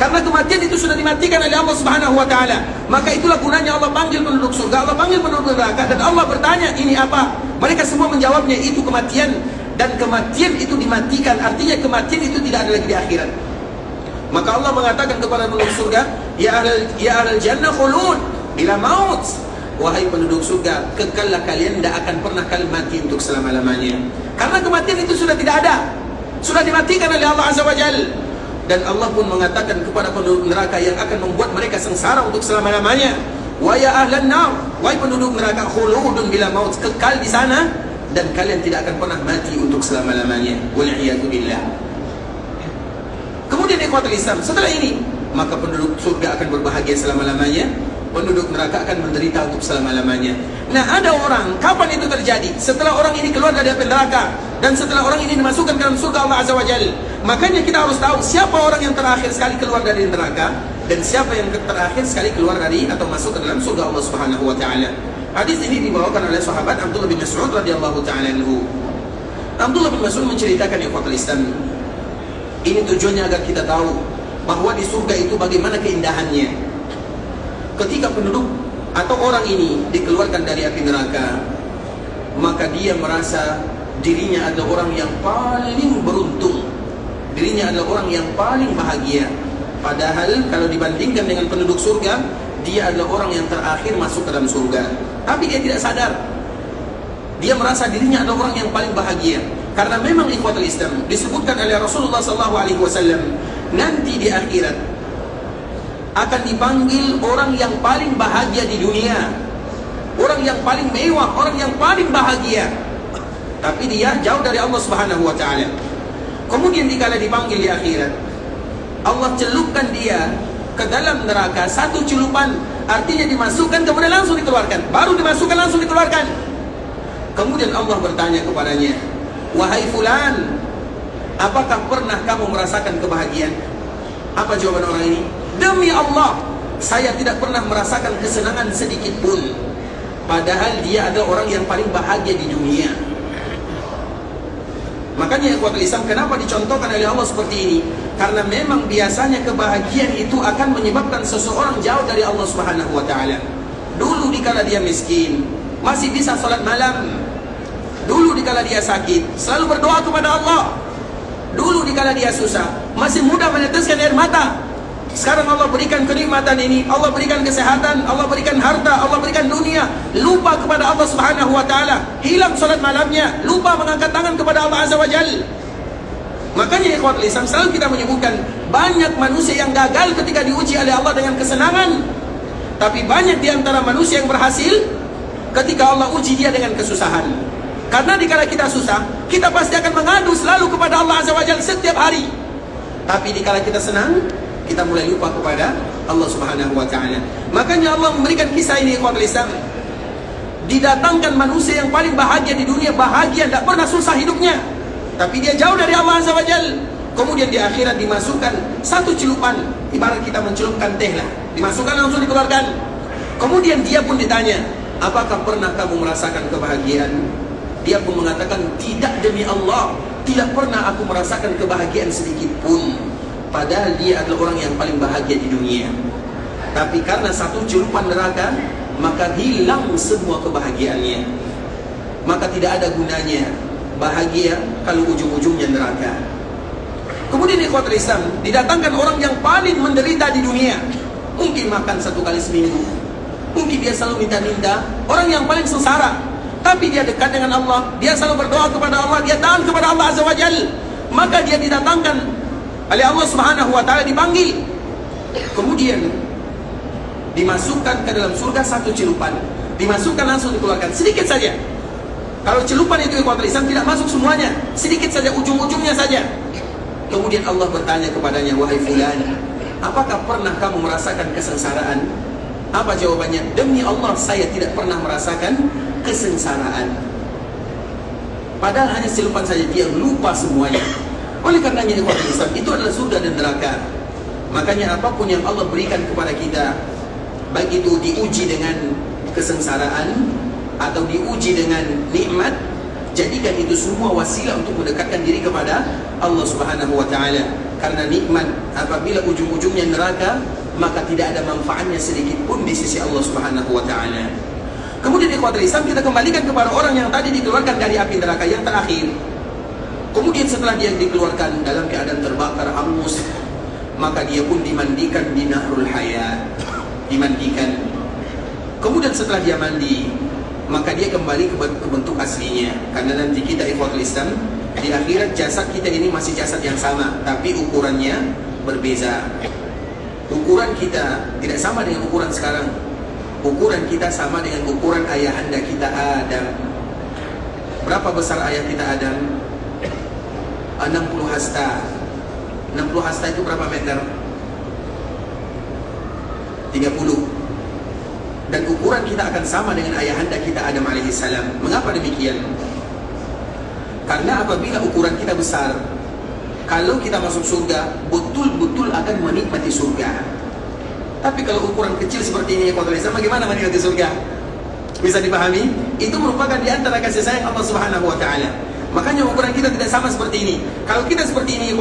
Karena kematian itu sudah dimatikan oleh Allah Subhanahu wa taala. Maka itulah gunanya Allah panggil penduduk surga, Allah panggil penduduk neraka, dan Allah bertanya, ini apa? Mereka semua menjawabnya, itu kematian. Dan kematian itu dimatikan, artinya kematian itu tidak ada lagi di akhirat. Maka Allah mengatakan kepada penduduk surga, ya ahlal jannah khulud bila maut. Wahai penduduk surga, kekallah kalian, tidak akan pernah kalian mati untuk selama-lamanya. Karena kematian itu sudah tidak ada, sudah dimatikan oleh Allah Azza wa Jalla. Dan Allah pun mengatakan kepada penduduk neraka yang akan membuat mereka sengsara untuk selama-lamanya, wa ya ahlan nar, wahai penduduk neraka, khuludun bila maut, kekal di sana dan kalian tidak akan pernah mati untuk selama-lamanya. Wal'iyadu billah. Kemudian ikhwatul Islam, setelah ini maka penduduk surga akan berbahagia selama-lamanya, penduduk neraka akan menderita untuk selama-lamanya. Nah, ada orang, kapan itu terjadi? Setelah orang ini keluar dari api neraka dan setelah orang ini dimasukkan ke dalam surga Allah Azza wa Jalla. Makanya kita harus tahu siapa orang yang terakhir sekali keluar dari neraka dan siapa yang terakhir sekali keluar dari atau masuk ke dalam surga Allah Subhanahu wa taala. Hadis ini dibawakan oleh sahabat Abdullah bin Mas'ud radhiyallahu taala anhu. Abdullah bin Mas'ud menceritakan ikhwatul Islam, ini tujuannya agar kita tahu bahwa di surga itu bagaimana keindahannya. Ketika penduduk atau orang ini dikeluarkan dari api neraka, maka dia merasa dirinya adalah orang yang paling beruntung, dirinya adalah orang yang paling bahagia. Padahal kalau dibandingkan dengan penduduk surga, dia adalah orang yang terakhir masuk ke dalam surga. Tapi dia tidak sadar, dia merasa dirinya adalah orang yang paling bahagia. Karena memang ikhwatul Islam disebutkan oleh Rasulullah SAW, nanti di akhirat akan dipanggil orang yang paling bahagia di dunia, orang yang paling mewah, orang yang paling bahagia, tapi dia jauh dari Allah Subhanahu wa taala. Kemudian dikala dipanggil di akhirat, Allah celupkan dia ke dalam neraka satu celupan, artinya dimasukkan kemudian langsung dikeluarkan, baru dimasukkan langsung dikeluarkan. Kemudian Allah bertanya kepadanya, wahai fulan, apakah pernah kamu merasakan kebahagiaan? Apa jawaban orang ini? Demi Allah, saya tidak pernah merasakan kesenangan sedikit pun. Padahal dia adalah orang yang paling bahagia di dunia. Makanya ikhwatul Islam, kenapa dicontohkan oleh Allah seperti ini? Karena memang biasanya kebahagiaan itu akan menyebabkan seseorang jauh dari Allah Subhanahu wa taala. Dulu dikala dia miskin, masih bisa salat malam. Dulu dikala dia sakit, selalu berdoa kepada Allah. Dulu dikala dia susah, masih mudah meneteskan air mata. Sekarang Allah berikan kenikmatan ini, Allah berikan kesehatan, Allah berikan harta, Allah berikan dunia, lupa kepada Allah Subhanahu wa taala, hilang salat malamnya, lupa mengangkat tangan kepada Allah Azza wa Jalla. Makanya ikhwatul Islam selalu kita menyebutkan banyak manusia yang gagal ketika diuji oleh Allah dengan kesenangan, tapi banyak di antara manusia yang berhasil ketika Allah uji dia dengan kesusahan. Karena dikala kita susah, kita pasti akan mengadu selalu kepada Allah Azza wa Jalla setiap hari. Tapi dikala kita senang, kita mulai lupa kepada Allah Subhanahu wa Ta'ala. Makanya Allah memberikan kisah ini ikhwatul Islam. Didatangkan manusia yang paling bahagia di dunia, bahagia, tidak pernah susah hidupnya, tapi dia jauh dari Allah Azza wa Jalla. Kemudian di akhirat dimasukkan satu celupan, ibarat kita mencelupkan teh lah, dimasukkan langsung dikeluarkan. Kemudian dia pun ditanya, apakah pernah kamu merasakan kebahagiaan? Dia pun mengatakan, tidak demi Allah, tidak pernah aku merasakan kebahagiaan sedikit pun. Padahal dia adalah orang yang paling bahagia di dunia. Tapi karena satu celupan neraka, maka hilang semua kebahagiaannya. Maka tidak ada gunanya bahagia kalau ujung-ujungnya neraka. Kemudian ikhwatul Islam, didatangkan orang yang paling menderita di dunia. Mungkin makan 1 kali seminggu, mungkin dia selalu minta-minta, orang yang paling sengsara. Tapi dia dekat dengan Allah, dia selalu berdoa kepada Allah, dia taat kepada Allah Azza wa Jalla. Maka dia didatangkan oleh Allah Subhanahu wa Ta'ala, dipanggil. Kemudian dimasukkan ke dalam surga satu celupan, dimasukkan langsung dikeluarkan sedikit saja. Kalau celupan itu ikhwatul Islam tidak masuk semuanya, sedikit saja, ujung-ujungnya saja. Kemudian Allah bertanya kepadanya, wahai fulan, apakah pernah kamu merasakan kesengsaraan? Apa jawabannya? Demi Allah, saya tidak pernah merasakan kesengsaraan. Padahal hanya celupan saja, dia lupa semuanya. Oleh karenanya ikhwatul Islam, itu adalah surga dan neraka. Makanya apapun yang Allah berikan kepada kita, baik itu diuji dengan kesengsaraan atau diuji dengan nikmat, jadikan itu semua wasilah untuk mendekatkan diri kepada Allah Subhanahu wa Ta'ala. Karena nikmat apabila ujung-ujungnya neraka, maka tidak ada manfaatnya sedikit pun di sisi Allah Subhanahu wa Ta'ala. Kemudian ikhwatul Islam, kita kembalikan kepada orang yang tadi dikeluarkan dari api neraka yang terakhir. Kemudian setelah dia dikeluarkan dalam keadaan terbakar hangus, maka dia pun dimandikan di Nahrul Hayat, dimandikan. Kemudian setelah dia mandi, maka dia kembali ke bentuk aslinya. Karena nanti kita ikhwatul Islam, di akhirat jasad kita ini masih jasad yang sama, tapi ukurannya berbeza. Ukuran kita tidak sama dengan ukuran sekarang. Ukuran kita sama dengan ukuran ayahanda kita Adam. Berapa besar ayah kita Adam? 60 hasta. 60 hasta itu berapa meter? 30. Dan ukuran kita akan sama dengan ayahanda kita Adam alaihissalam. Mengapa demikian? Karena apabila ukuran kita besar, kalau kita masuk surga, betul-betul akan menikmati surga. Tapi kalau ukuran kecil seperti ini, bagaimana menikmati surga? Bisa dipahami? Itu merupakan di antara kasih sayang Allah Subhanahu wa Ta'ala. Makanya ukuran kita tidak sama seperti ini. Kalau kita seperti ini,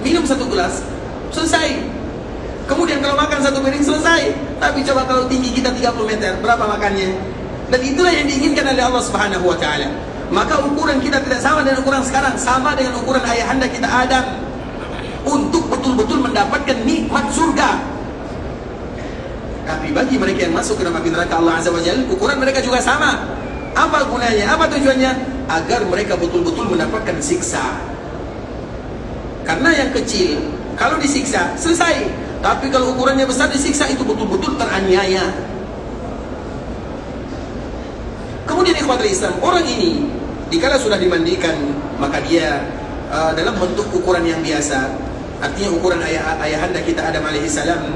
minum 1 gelas, selesai. Kemudian kalau makan 1 piring, selesai. Tapi coba kalau tinggi kita 30 meter, berapa makannya? Dan itulah yang diinginkan oleh Allah Subhanahu wa Ta'ala. Maka ukuran kita tidak sama dengan ukuran sekarang, sama dengan ukuran ayahanda kita Adam, untuk betul-betul mendapatkan nikmat surga. Tapi bagi mereka yang masuk ke dalam api neraka Allah Azza wa Jalla, ukuran mereka juga sama. Apa gunanya? Apa tujuannya? Agar mereka betul-betul mendapatkan siksa. Karena yang kecil, kalau disiksa, selesai. Tapi kalau ukurannya besar, disiksa, itu betul-betul teraniaya. Kemudian ikhwatul Islam, orang ini dikala sudah dimandikan, maka dia dalam bentuk ukuran yang biasa, artinya ukuran ayahanda kita Adam alaihissalam,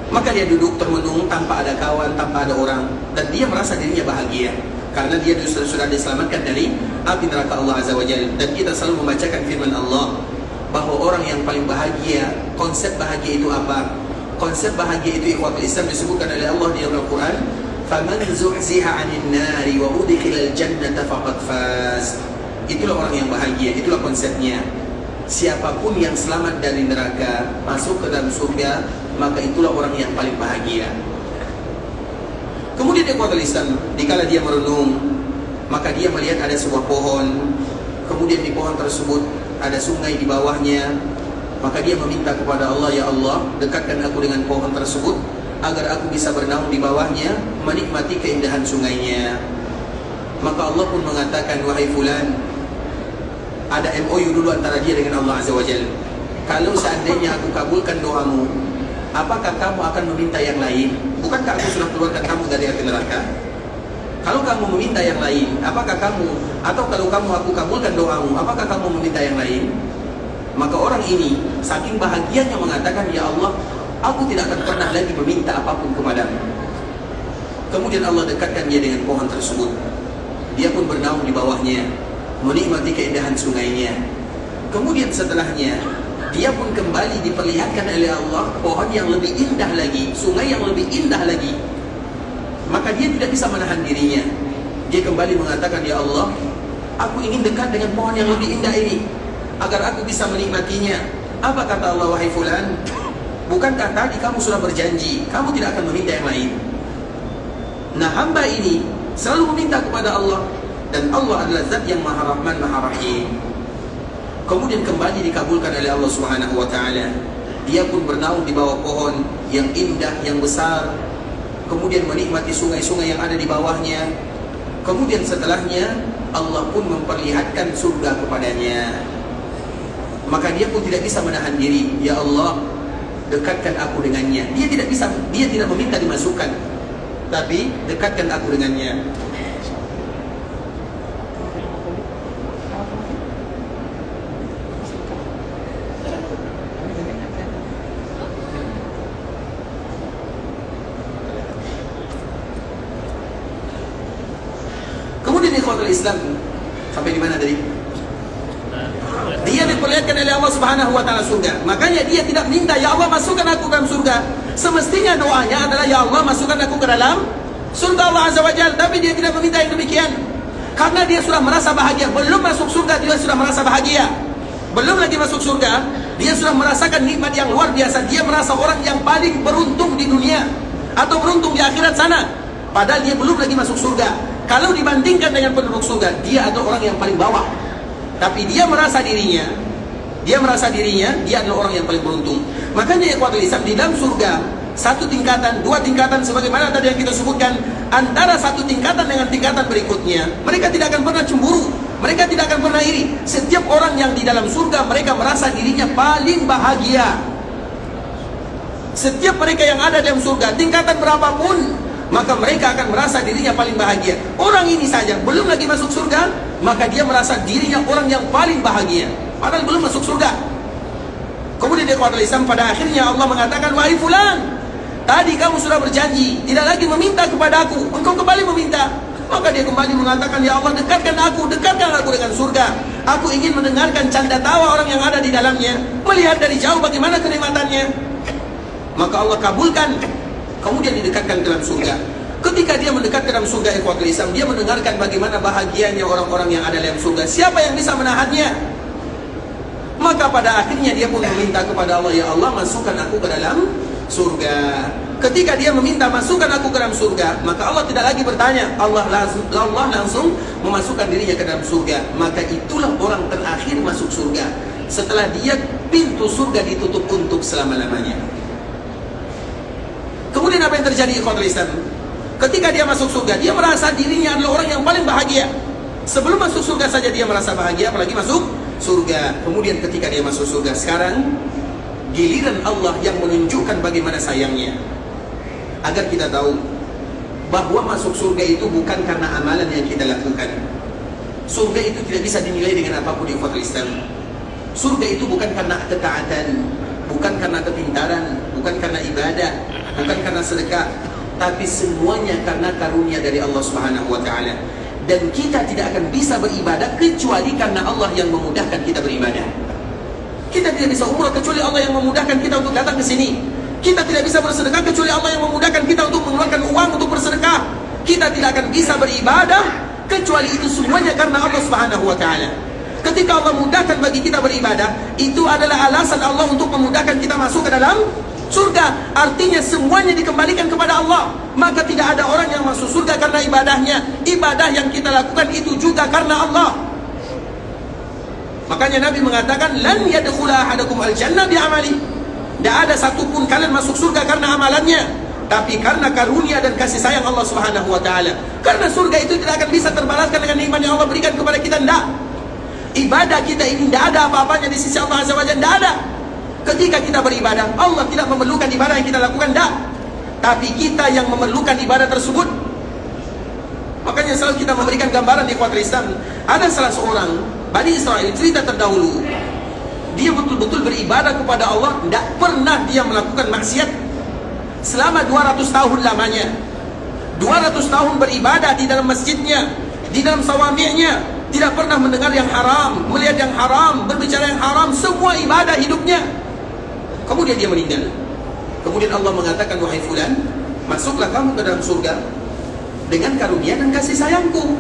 maka dia duduk termenung tanpa ada kawan, tanpa ada orang, dan dia merasa dirinya bahagia karena dia sudah diselamatkan dari api neraka Allah Azza wa Jalla. Dan kita selalu membacakan firman Allah bahwa orang yang paling bahagia, konsep bahagia itu apa? Konsep bahagia itu ikhwatul Islam disebutkan oleh Allah di Al-Quran, faman zuhziha 'anil nari wa udkhilal jannata faqad faz. Itulah orang yang bahagia, itulah konsepnya. Siapapun yang selamat dari neraka, masuk ke dalam surga, maka itulah orang yang paling bahagia. Kemudian ikhwatul Islam, dikala dia merenung, maka dia melihat ada sebuah pohon. Kemudian di pohon tersebut ada sungai di bawahnya. Maka dia meminta kepada Allah, ya Allah, dekatkan aku dengan pohon tersebut agar aku bisa bernaung di bawahnya, menikmati keindahan sungainya. Maka Allah pun mengatakan, wahai fulan, ada MOU dulu antara dia dengan Allah Azza wa Jalla. Kalau seandainya aku kabulkan doamu, apakah kamu akan meminta yang lain? Bukankah aku sudah keluarkan kamu dari api neraka? Kalau kamu meminta yang lain, apakah kamu, atau kalau kamu aku kabulkan doamu, apakah kamu meminta yang lain? Maka orang ini saking bahagianya mengatakan, ya Allah, aku tidak akan pernah lagi meminta apapun kepadamu. Kemudian Allah dekatkan dia dengan pohon tersebut. Dia pun bernaung di bawahnya, menikmati keindahan sungainya. Kemudian setelahnya, dia pun kembali diperlihatkan oleh Allah pohon yang lebih indah lagi, sungai yang lebih indah lagi. Maka dia tidak bisa menahan dirinya. Dia kembali mengatakan, ya Allah, aku ingin dekat dengan pohon yang lebih indah ini, agar aku bisa menikmatinya. Apa kata Allah, wahai fulan, bukankah tadi kamu sudah berjanji kamu tidak akan meminta yang lain? Nah, hamba ini selalu meminta kepada Allah, dan Allah adalah zat yang maha rahman, maha rahim. Kemudian kembali dikabulkan oleh Allah Subhanahu wa ta'ala. Dia pun bernaung di bawah pohon yang indah, yang besar. Kemudian menikmati sungai-sungai yang ada di bawahnya. Kemudian setelahnya Allah pun memperlihatkan surga kepadanya. Maka dia pun tidak bisa menahan diri. Ya Allah, dekatkan aku dengannya. Dia tidak meminta dimasukkan, tapi dekatkan aku dengannya. Kemudian ikhwatul Islam, sampai di mana tadi? Dia diperlihatkan oleh Allah Subhanahu wa ta'ala surga. Makanya dia tidak minta, ya Allah masukkan aku ke dalam surga. Semestinya doanya adalah, ya Allah masukkan aku ke dalam surga Allah Azza wa Jalla. Tapi dia tidak meminta yang demikian, karena dia sudah merasa bahagia. Belum masuk surga dia sudah merasa bahagia. Belum lagi masuk surga, dia sudah merasakan nikmat yang luar biasa. Dia merasa orang yang paling beruntung di dunia, atau beruntung di akhirat sana. Padahal dia belum lagi masuk surga. Kalau dibandingkan dengan penduduk surga, dia adalah orang yang paling bawah. Tapi dia merasa dirinya dia adalah orang yang paling beruntung. Makanya ikhwatul Islam, di dalam surga, satu tingkatan, dua tingkatan, sebagaimana tadi yang kita sebutkan, antara satu tingkatan dengan tingkatan berikutnya, mereka tidak akan pernah cemburu, mereka tidak akan pernah iri. Setiap orang yang di dalam surga, mereka merasa dirinya paling bahagia. Setiap mereka yang ada dalam surga, tingkatan berapapun, maka mereka akan merasa dirinya paling bahagia. Orang ini saja belum lagi masuk surga, maka dia merasa dirinya orang yang paling bahagia, padahal belum masuk surga. Kemudian dia ikhwatul Islam, pada akhirnya Allah mengatakan, wahai fulan, tadi kamu sudah berjanji tidak lagi meminta kepada aku, engkau kembali meminta. Maka dia kembali mengatakan, ya Allah, dekatkan aku dengan surga. Aku ingin mendengarkan canda tawa orang yang ada di dalamnya, melihat dari jauh bagaimana kenikmatannya. Maka Allah kabulkan. Kemudian didekatkan ke dalam surga. Ketika dia mendekat ke dalam surga ikhwatul Islam, dia mendengarkan bagaimana bahagianya orang-orang yang ada dalam surga. Siapa yang bisa menahannya? Maka pada akhirnya dia pun meminta kepada Allah, ya Allah masukkan aku ke dalam surga. Ketika dia meminta masukkan aku ke dalam surga, maka Allah tidak lagi bertanya, Allah langsung memasukkan dirinya ke dalam surga. Maka itulah orang terakhir masuk surga. Setelah dia, pintu surga ditutup untuk selama-lamanya. Kemudian apa yang terjadi ikhwatul Islam? Ketika dia masuk surga, dia merasa dirinya adalah orang yang paling bahagia. Sebelum masuk surga saja dia merasa bahagia, apalagi masuk surga. Kemudian ketika dia masuk surga, sekarang giliran Allah yang menunjukkan bagaimana sayangnya, agar kita tahu bahwa masuk surga itu bukan karena amalan yang kita lakukan. Surga itu tidak bisa dinilai dengan apapun ikhwatul Islam. Surga itu bukan karena ketaatan, bukan karena kepintaran, bukan karena ibadah, bukan karena sedekah, tapi semuanya karena karunia dari Allah Subhanahu wa ta'ala. Dan kita tidak akan bisa beribadah kecuali karena Allah yang memudahkan kita beribadah. Kita tidak bisa umrah kecuali Allah yang memudahkan kita untuk datang ke sini. Kita tidak bisa bersedekah kecuali Allah yang memudahkan kita untuk mengeluarkan uang untuk bersedekah. Kita tidak akan bisa beribadah kecuali itu semuanya karena Allah Subhanahu wa ta'ala. Ketika Allah mudahkan bagi kita beribadah, itu adalah alasan Allah untuk memudahkan kita masuk ke dalam surga. Artinya semuanya dikembalikan kepada Allah. Maka tidak ada orang yang masuk surga karena ibadahnya. Ibadah yang kita lakukan itu juga karena Allah. Makanya Nabi mengatakan, lan yadkhula ahadakum al-jannah bi'amali. Tidak ada satupun kalian masuk surga karena amalannya, tapi karena karunia dan kasih sayang Allah Subhanahu wa ta'ala. Karena surga itu tidak akan bisa terbalaskan dengan nikmat yang Allah berikan kepada kita. Tidak. Ibadah kita ini tidak ada apa-apanya di sisi Allah Azza wa Jalla, tidak ada. Ketika kita beribadah, Allah tidak memerlukan ibadah yang kita lakukan, tidak. Tapi kita yang memerlukan ibadah tersebut. Makanya selalu kita memberikan gambaran di ikhwatul Islam. Ada salah seorang Bani Israel, cerita terdahulu, dia betul-betul beribadah kepada Allah, tidak pernah dia melakukan maksiat selama 200 tahun lamanya. 200 tahun beribadah di dalam masjidnya, di dalam sawami'nya, tidak pernah mendengar yang haram, melihat yang haram, berbicara yang haram, semua ibadah hidupnya. Kemudian dia meninggal. Kemudian Allah mengatakan, wahai fulan, masuklah kamu ke dalam surga dengan karunia dan kasih sayangku.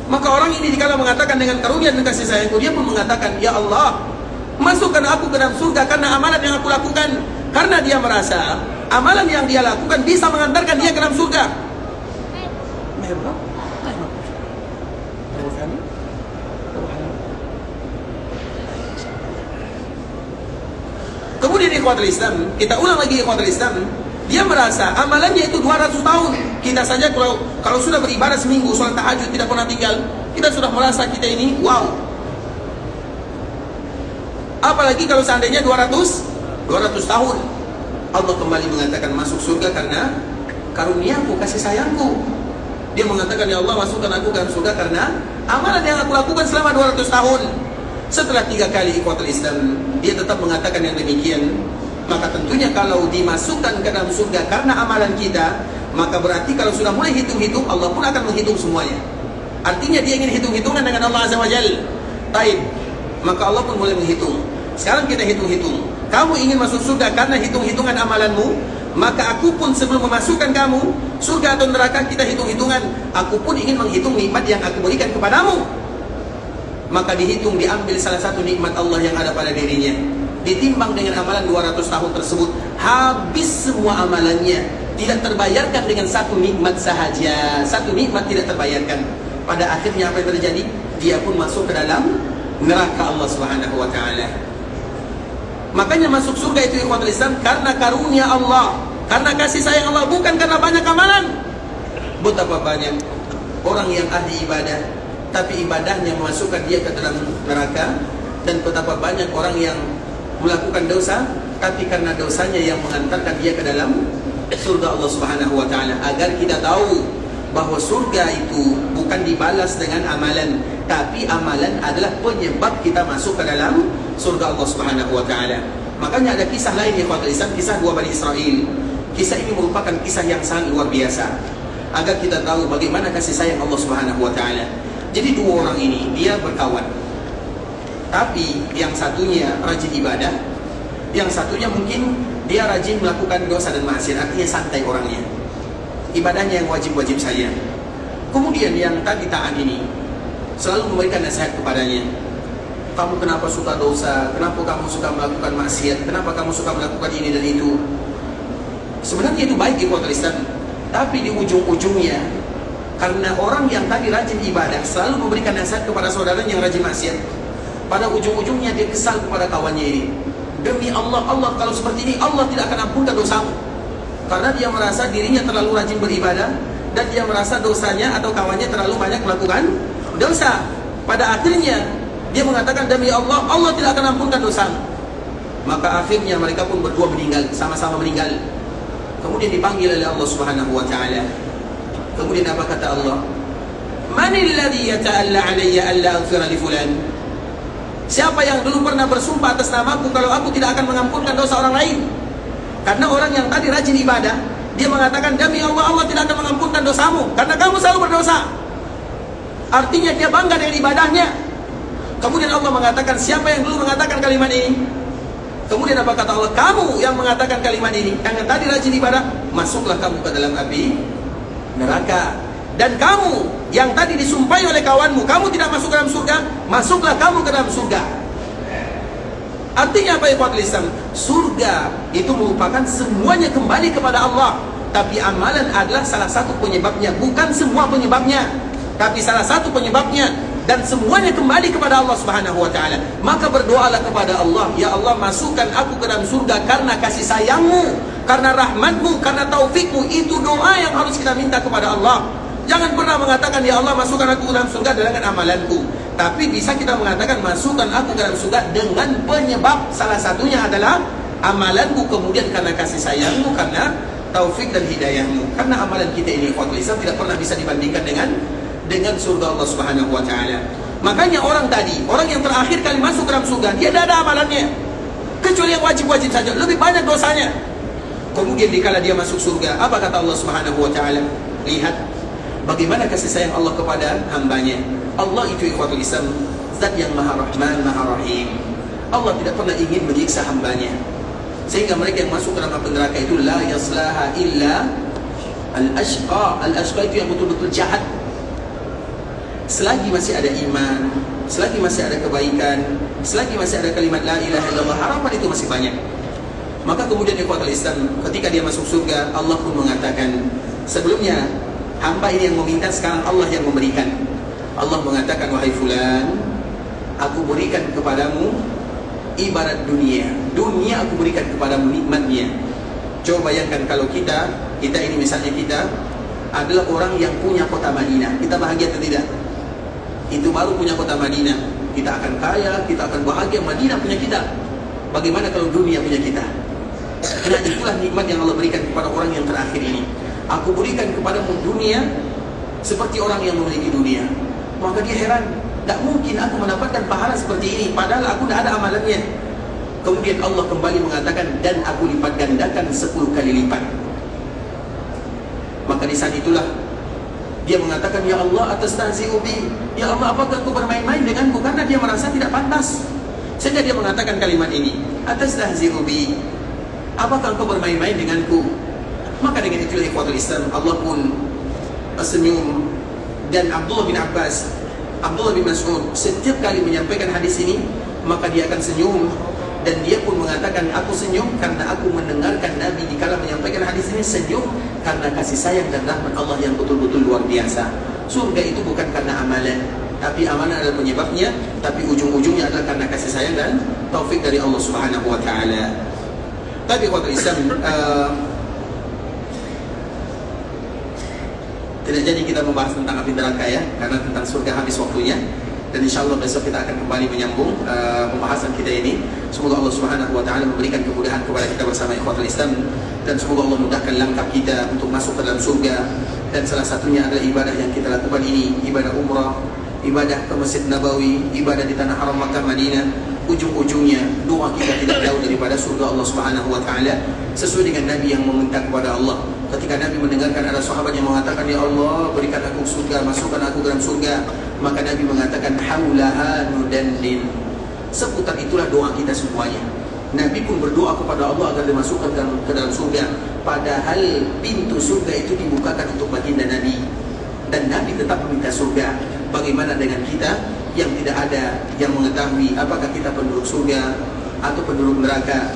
Maka orang ini dikala mengatakan dengan karunia dan kasih sayangku, dia pun mengatakan, ya Allah, masukkan aku ke dalam surga karena amalan yang aku lakukan. Karena dia merasa amalan yang dia lakukan bisa mengantarkan dia ke dalam surga. Kemudian ikhwatul Islam, kita ulang lagi ikhwatul Islam, dia merasa amalannya itu 200 tahun. Kita saja kalau sudah beribadah seminggu, sholat tahajud tidak pernah tinggal, kita sudah merasa kita ini wow. Apalagi kalau seandainya 200 tahun. Allah kembali mengatakan masuk surga karena karuniaku, kasih sayangku. Dia mengatakan, ya Allah, masukkan aku ke dalam surga karena amalan yang aku lakukan selama 200 tahun. Setelah 3 kali ikhwatul Islam, dia tetap mengatakan yang demikian. Maka tentunya kalau dimasukkan ke dalam surga karena amalan kita, maka berarti kalau sudah mulai hitung-hitung, Allah pun akan menghitung semuanya. Artinya dia ingin hitung-hitungan dengan Allah Azza wa Jalla. Baik, maka Allah pun mulai menghitung. Sekarang kita hitung-hitung. Kamu ingin masuk surga karena hitung-hitungan amalanmu, maka aku pun sebelum memasukkan kamu surga atau neraka, kita hitung-hitungan. Aku pun ingin menghitung nikmat yang aku berikan kepadamu. Maka dihitung, diambil salah satu nikmat Allah yang ada pada dirinya, ditimbang dengan amalan 200 tahun tersebut. Habis semua amalannya, tidak terbayarkan dengan satu nikmat sahaja. Satu nikmat tidak terbayarkan. Pada akhirnya apa yang terjadi? Dia pun masuk ke dalam neraka Allah Subhanahu wa ta'ala. Makanya masuk surga itu ikhwatul Islam karena karunia Allah, karena kasih sayang Allah, bukan karena banyak amalan. Betapa banyak orang yang ahli ibadah, tapi ibadahnya memasukkan dia ke dalam neraka. Dan betapa banyak orang yang melakukan dosa, tapi karena dosanya yang mengantarkan dia ke dalam surga Allah Subhanahu wa ta'ala. Agar kita tahu bahwa surga itu bukan dibalas dengan amalan, tapi amalan adalah penyebab kita masuk ke dalam surga Allah Subhanahu wa ta'ala. Makanya ada kisah lain ikhwatul Islam, kisah 2 Bani Israel. Kisah ini merupakan kisah yang sangat luar biasa, agar kita tahu bagaimana kasih sayang Allah Subhanahu wa ta'ala. Jadi 2 orang ini dia berkawan, tapi yang satunya rajin ibadah, yang satunya mungkin dia rajin melakukan dosa dan maksiat, artinya santai orangnya, ibadahnya yang wajib-wajib saja. Kemudian yang tadi taat ini selalu memberikan nasihat kepadanya, kamu kenapa suka dosa, kenapa kamu suka melakukan maksiat, kenapa kamu suka melakukan ini dan itu. Sebenarnya itu baik ikhwatul Islam, tapi di ujung-ujungnya, karena orang yang tadi rajin ibadah selalu memberikan nasihat kepada saudaranya yang rajin maksiat, pada ujung-ujungnya dia kesal kepada kawannya ini. Demi Allah, Allah kalau seperti ini Allah tidak akan ampunkan dosamu. Karena dia merasa dirinya terlalu rajin beribadah, dan dia merasa dosanya atau kawannya terlalu banyak melakukan dosa. Pada akhirnya dia mengatakan, demi Allah, Allah tidak akan ampunkan dosamu. Maka akhirnya mereka pun berdua meninggal, sama-sama meninggal. Kemudian dipanggil oleh Allah Subhanahu wa ta'ala. Kemudian apa kata Allah? Manil ladzi yata'alla alayya alla aghfira li fulan? Siapa yang dulu pernah bersumpah atas namaku kalau aku tidak akan mengampunkan dosa orang lain? Karena orang yang tadi rajin ibadah, dia mengatakan, demi Allah, Allah tidak akan mengampunkan dosamu karena kamu selalu berdosa. Artinya dia bangga dengan ibadahnya. Kemudian Allah mengatakan, siapa yang dulu mengatakan kalimat ini? Kemudian apa kata Allah? Kamu yang mengatakan kalimat ini, yang tadi rajin ibadah, masuklah kamu ke dalam api neraka. Dan kamu yang tadi disumpahi oleh kawanmu, kamu tidak masuk ke dalam surga, masuklah kamu ke dalam surga. Artinya apa ikhwatul Islam? Surga itu merupakan semuanya kembali kepada Allah, tapi amalan adalah salah satu penyebabnya, bukan semua penyebabnya, tapi salah satu penyebabnya. Dan semuanya kembali kepada Allah Subhanahu wa ta'ala. Maka berdoalah kepada Allah, ya Allah, masukkan aku ke dalam surga karena kasih sayangmu, karena rahmatmu, karena taufikmu. Itu doa yang harus kita minta kepada Allah. Jangan pernah mengatakan, ya Allah masukkan aku ke dalam surga dengan amalanku. Tapi bisa kita mengatakan, masukkan aku ke dalam surga dengan penyebab salah satunya adalah amalanku, kemudian karena kasih sayangmu, karena taufik dan hidayahmu. Karena amalan kita ini ikhwatul Islam tidak pernah bisa dibandingkan dengan surga Allah Subhanahu wa taala. Makanya orang tadi, orang yang terakhir kali masuk ke dalam surga, dia tidak ada amalannya kecuali yang wajib-wajib saja, lebih banyak dosanya. Kemudian dikala dia masuk surga, apa kata Allah Subhanahu wa taala? Lihat bagaimana kasih sayang Allah kepada hambanya. Allah itu ikhwatul Islam, zat yang maha rahman, maha rahim. Allah tidak pernah ingin menyiksa hambanya, sehingga mereka yang masuk ke dalam api neraka itu la yaslaha illa al-ashqa. Al-ashqa itu yang betul-betul jahat. Selagi masih ada iman, selagi masih ada kebaikan, selagi masih ada kalimat la ilaha illallah, harapan itu masih banyak. Maka kemudian ikhwatul Islam, ketika dia masuk surga, Allah pun mengatakan, sebelumnya hamba ini yang meminta, sekarang Allah yang memberikan. Allah mengatakan, wahai fulan, aku berikan kepadamu ibarat dunia. Dunia aku berikan kepadamu nikmatnya. Coba bayangkan kalau kita ini misalnya kita adalah orang yang punya kota Madinah, kita bahagia atau tidak? Itu baru punya kota Madinah, kita akan kaya, kita akan bahagia. Madinah punya kita. Bagaimana kalau dunia punya kita? Nah, itulah nikmat yang Allah berikan kepada orang yang terakhir ini. Aku berikan kepadamu dunia seperti orang yang memiliki dunia. Maka dia heran, tak mungkin aku mendapatkan pahala seperti ini, padahal aku tidak ada amalannya. Kemudian Allah kembali mengatakan, dan aku lipat gandakan 10 kali lipat. Maka di saat itulah dia mengatakan, ya Allah, atastahzi'u bi, ya Allah, apakah kau bermain-main denganku? Karena dia merasa tidak pantas, sehingga dia mengatakan kalimat ini, atastahzi'u bi, apakah kau bermain-main denganku? Maka dengan itulah ikhwatul Islam, Allah pun senyum. Dan Abdullah bin Abbas, Abdullah bin Mas'ud, setiap kali menyampaikan hadis ini, maka dia akan senyum. Dan dia pun mengatakan, aku senyum karena aku mendengarkan Nabi dikala menyampaikan hadis ini, senyum karena kasih sayang dan rahmat Allah yang betul-betul luar biasa. Surga itu bukan karena amalan, tapi amalan adalah penyebabnya, tapi ujung-ujungnya adalah karena kasih sayang dan taufik dari Allah Subhanahu wa taala. Tapi waktu Islam tidak jadi kita membahas tentang api neraka ya, karena tentang surga habis waktunya. Dan insyaAllah besok kita akan kembali menyambung pembahasan kita ini. Semoga Allah Subhanahu wa taala memberikan kemudahan kepada kita bersama ikhwatul Islam, dan semoga Allah mudahkan langkah kita untuk masuk ke dalam surga. Dan salah satunya adalah ibadah yang kita lakukan ini, ibadah umrah, ibadah ke Masjid Nabawi, ibadah di tanah haram Makkah Madinah. Ujung-ujungnya doa kita tidak jauh daripada surga Allah Subhanahu wa taala, sesuai dengan Nabi yang meminta kepada Allah. Ketika Nabi mendengarkan ada sahabat yang mengatakan, ya Allah, berikan aku surga, masukkan aku ke dalam surga, maka Nabi mengatakan, haulaha nudandin. Seputar itulah doa kita semuanya. Nabi pun berdoa kepada Allah agar dimasukkan ke dalam surga, padahal pintu surga itu dibukakan untuk baginda Nabi, dan Nabi tetap meminta surga. Bagaimana dengan kita yang tidak ada yang mengetahui apakah kita penduduk surga atau penduduk neraka?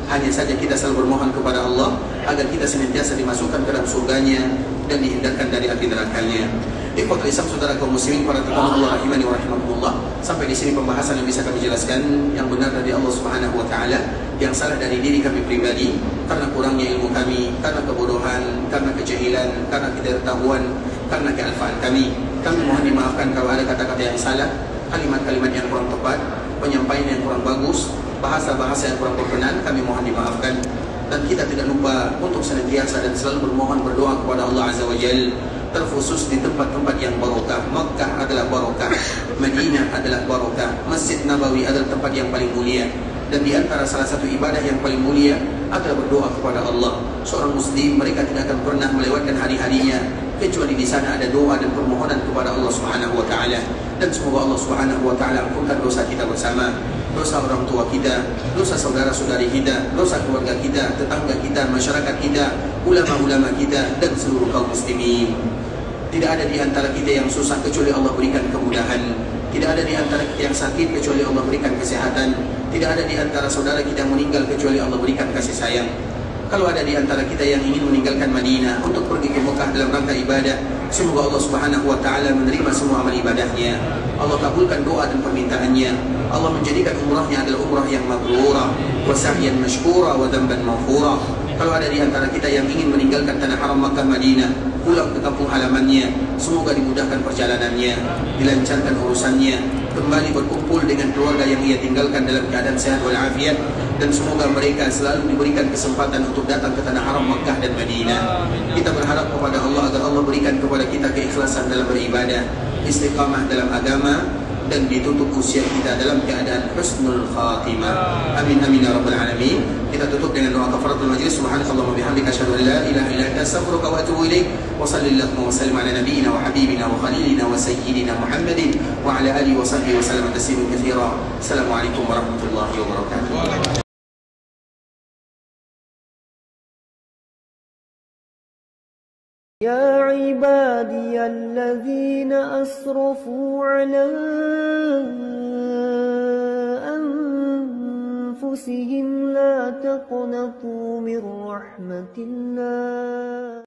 Hanya saja kita selalu bermohon kepada Allah agar kita senantiasa dimasukkan ke dalam surganya dan dihindarkan dari api nerakanya. Ikhwatul Islam, saudara kaum muslimin, para tamu Allah rahimani wa rahimakumullah. Sampai di sini pembahasan yang bisa kami jelaskan. Yang benar dari Allah Subhanahu wa taala, yang salah dari diri kami pribadi karena kurangnya ilmu kami, karena kebodohan, karena kejahilan, karena ketidaktahuan, karena kealfaan kami. Kami mohon dimaafkan kalau ada kata-kata yang salah, kalimat-kalimat yang kurang tepat, penyampaian yang kurang bagus, bahasa-bahasa yang kurang berkenan, kami mohon dimaafkan. Dan kita tidak lupa untuk senantiasa dan selalu bermohon berdoa kepada Allah Azza wa Jalla, terkhusus di tempat-tempat yang barokah. Makkah adalah barokah, Madinah adalah barokah, Masjid Nabawi adalah tempat yang paling mulia. Dan di antara salah satu ibadah yang paling mulia adalah berdoa kepada Allah. Seorang muslim, mereka tidak akan pernah melewatkan hari-harinya kecuali di sana ada doa dan permohonan kepada Allah Subhanahu wa taala. Dan semoga Allah Subhanahu wa taala ampunkan dosa kita bersama, dosa orang tua kita, dosa saudara-saudari kita, dosa keluarga kita, tetangga kita, masyarakat kita, ulama-ulama kita, dan seluruh kaum muslimin. Tidak ada di antara kita yang susah kecuali Allah berikan kemudahan. Tidak ada di antara kita yang sakit kecuali Allah berikan kesehatan. Tidak ada di antara saudara kita yang meninggal kecuali Allah berikan kasih sayang. Kalau ada di antara kita yang ingin meninggalkan Madinah untuk pergi ke Mekah dalam rangka ibadah, semoga Allah Subhanahu wa taala menerima semua amal ibadahnya. Allah kabulkan doa dan permintaannya. Allah menjadikan umrahnya adalah umrah yang mabrurah, wa sa'yan mashkura, wa dhanban maghfura. Kalau ada di antara kita yang ingin meninggalkan tanah haram Makkah Madinah pulang ke kampung halamannya. Semoga dimudahkan perjalanannya, dilancarkan urusannya, kembali berkumpul dengan keluarga yang ia tinggalkan dalam keadaan sehat walafiat, dan semoga mereka selalu diberikan kesempatan untuk datang ke tanah haram Makkah dan Madinah. Kita berharap kepada Allah agar Allah berikan kepada kita keikhlasan dalam beribadah, istiqamah dalam agama, dan ditutup usia kita dalam keadaan husnul khatimah. Amin amin ya rabbal alamin. Kita tutup dengan doa kafaratul majlis. Subhanakallahumma bihamdika asyhadu an la ilaha illa anta astaghfiruka wa atubu ilaik. Wa sallallahu wa sallim ala nabiyyina wa habibina wa khalilina wa sayyidina Muhammadin wa ala alihi wa sahbihi wa sallam tasliman katsira. Assalamualaikum warahmatullahi wabarakatuh. يا عبادي الذين أسرفوا على أنفسهم لا تقنطوا من رحمة الله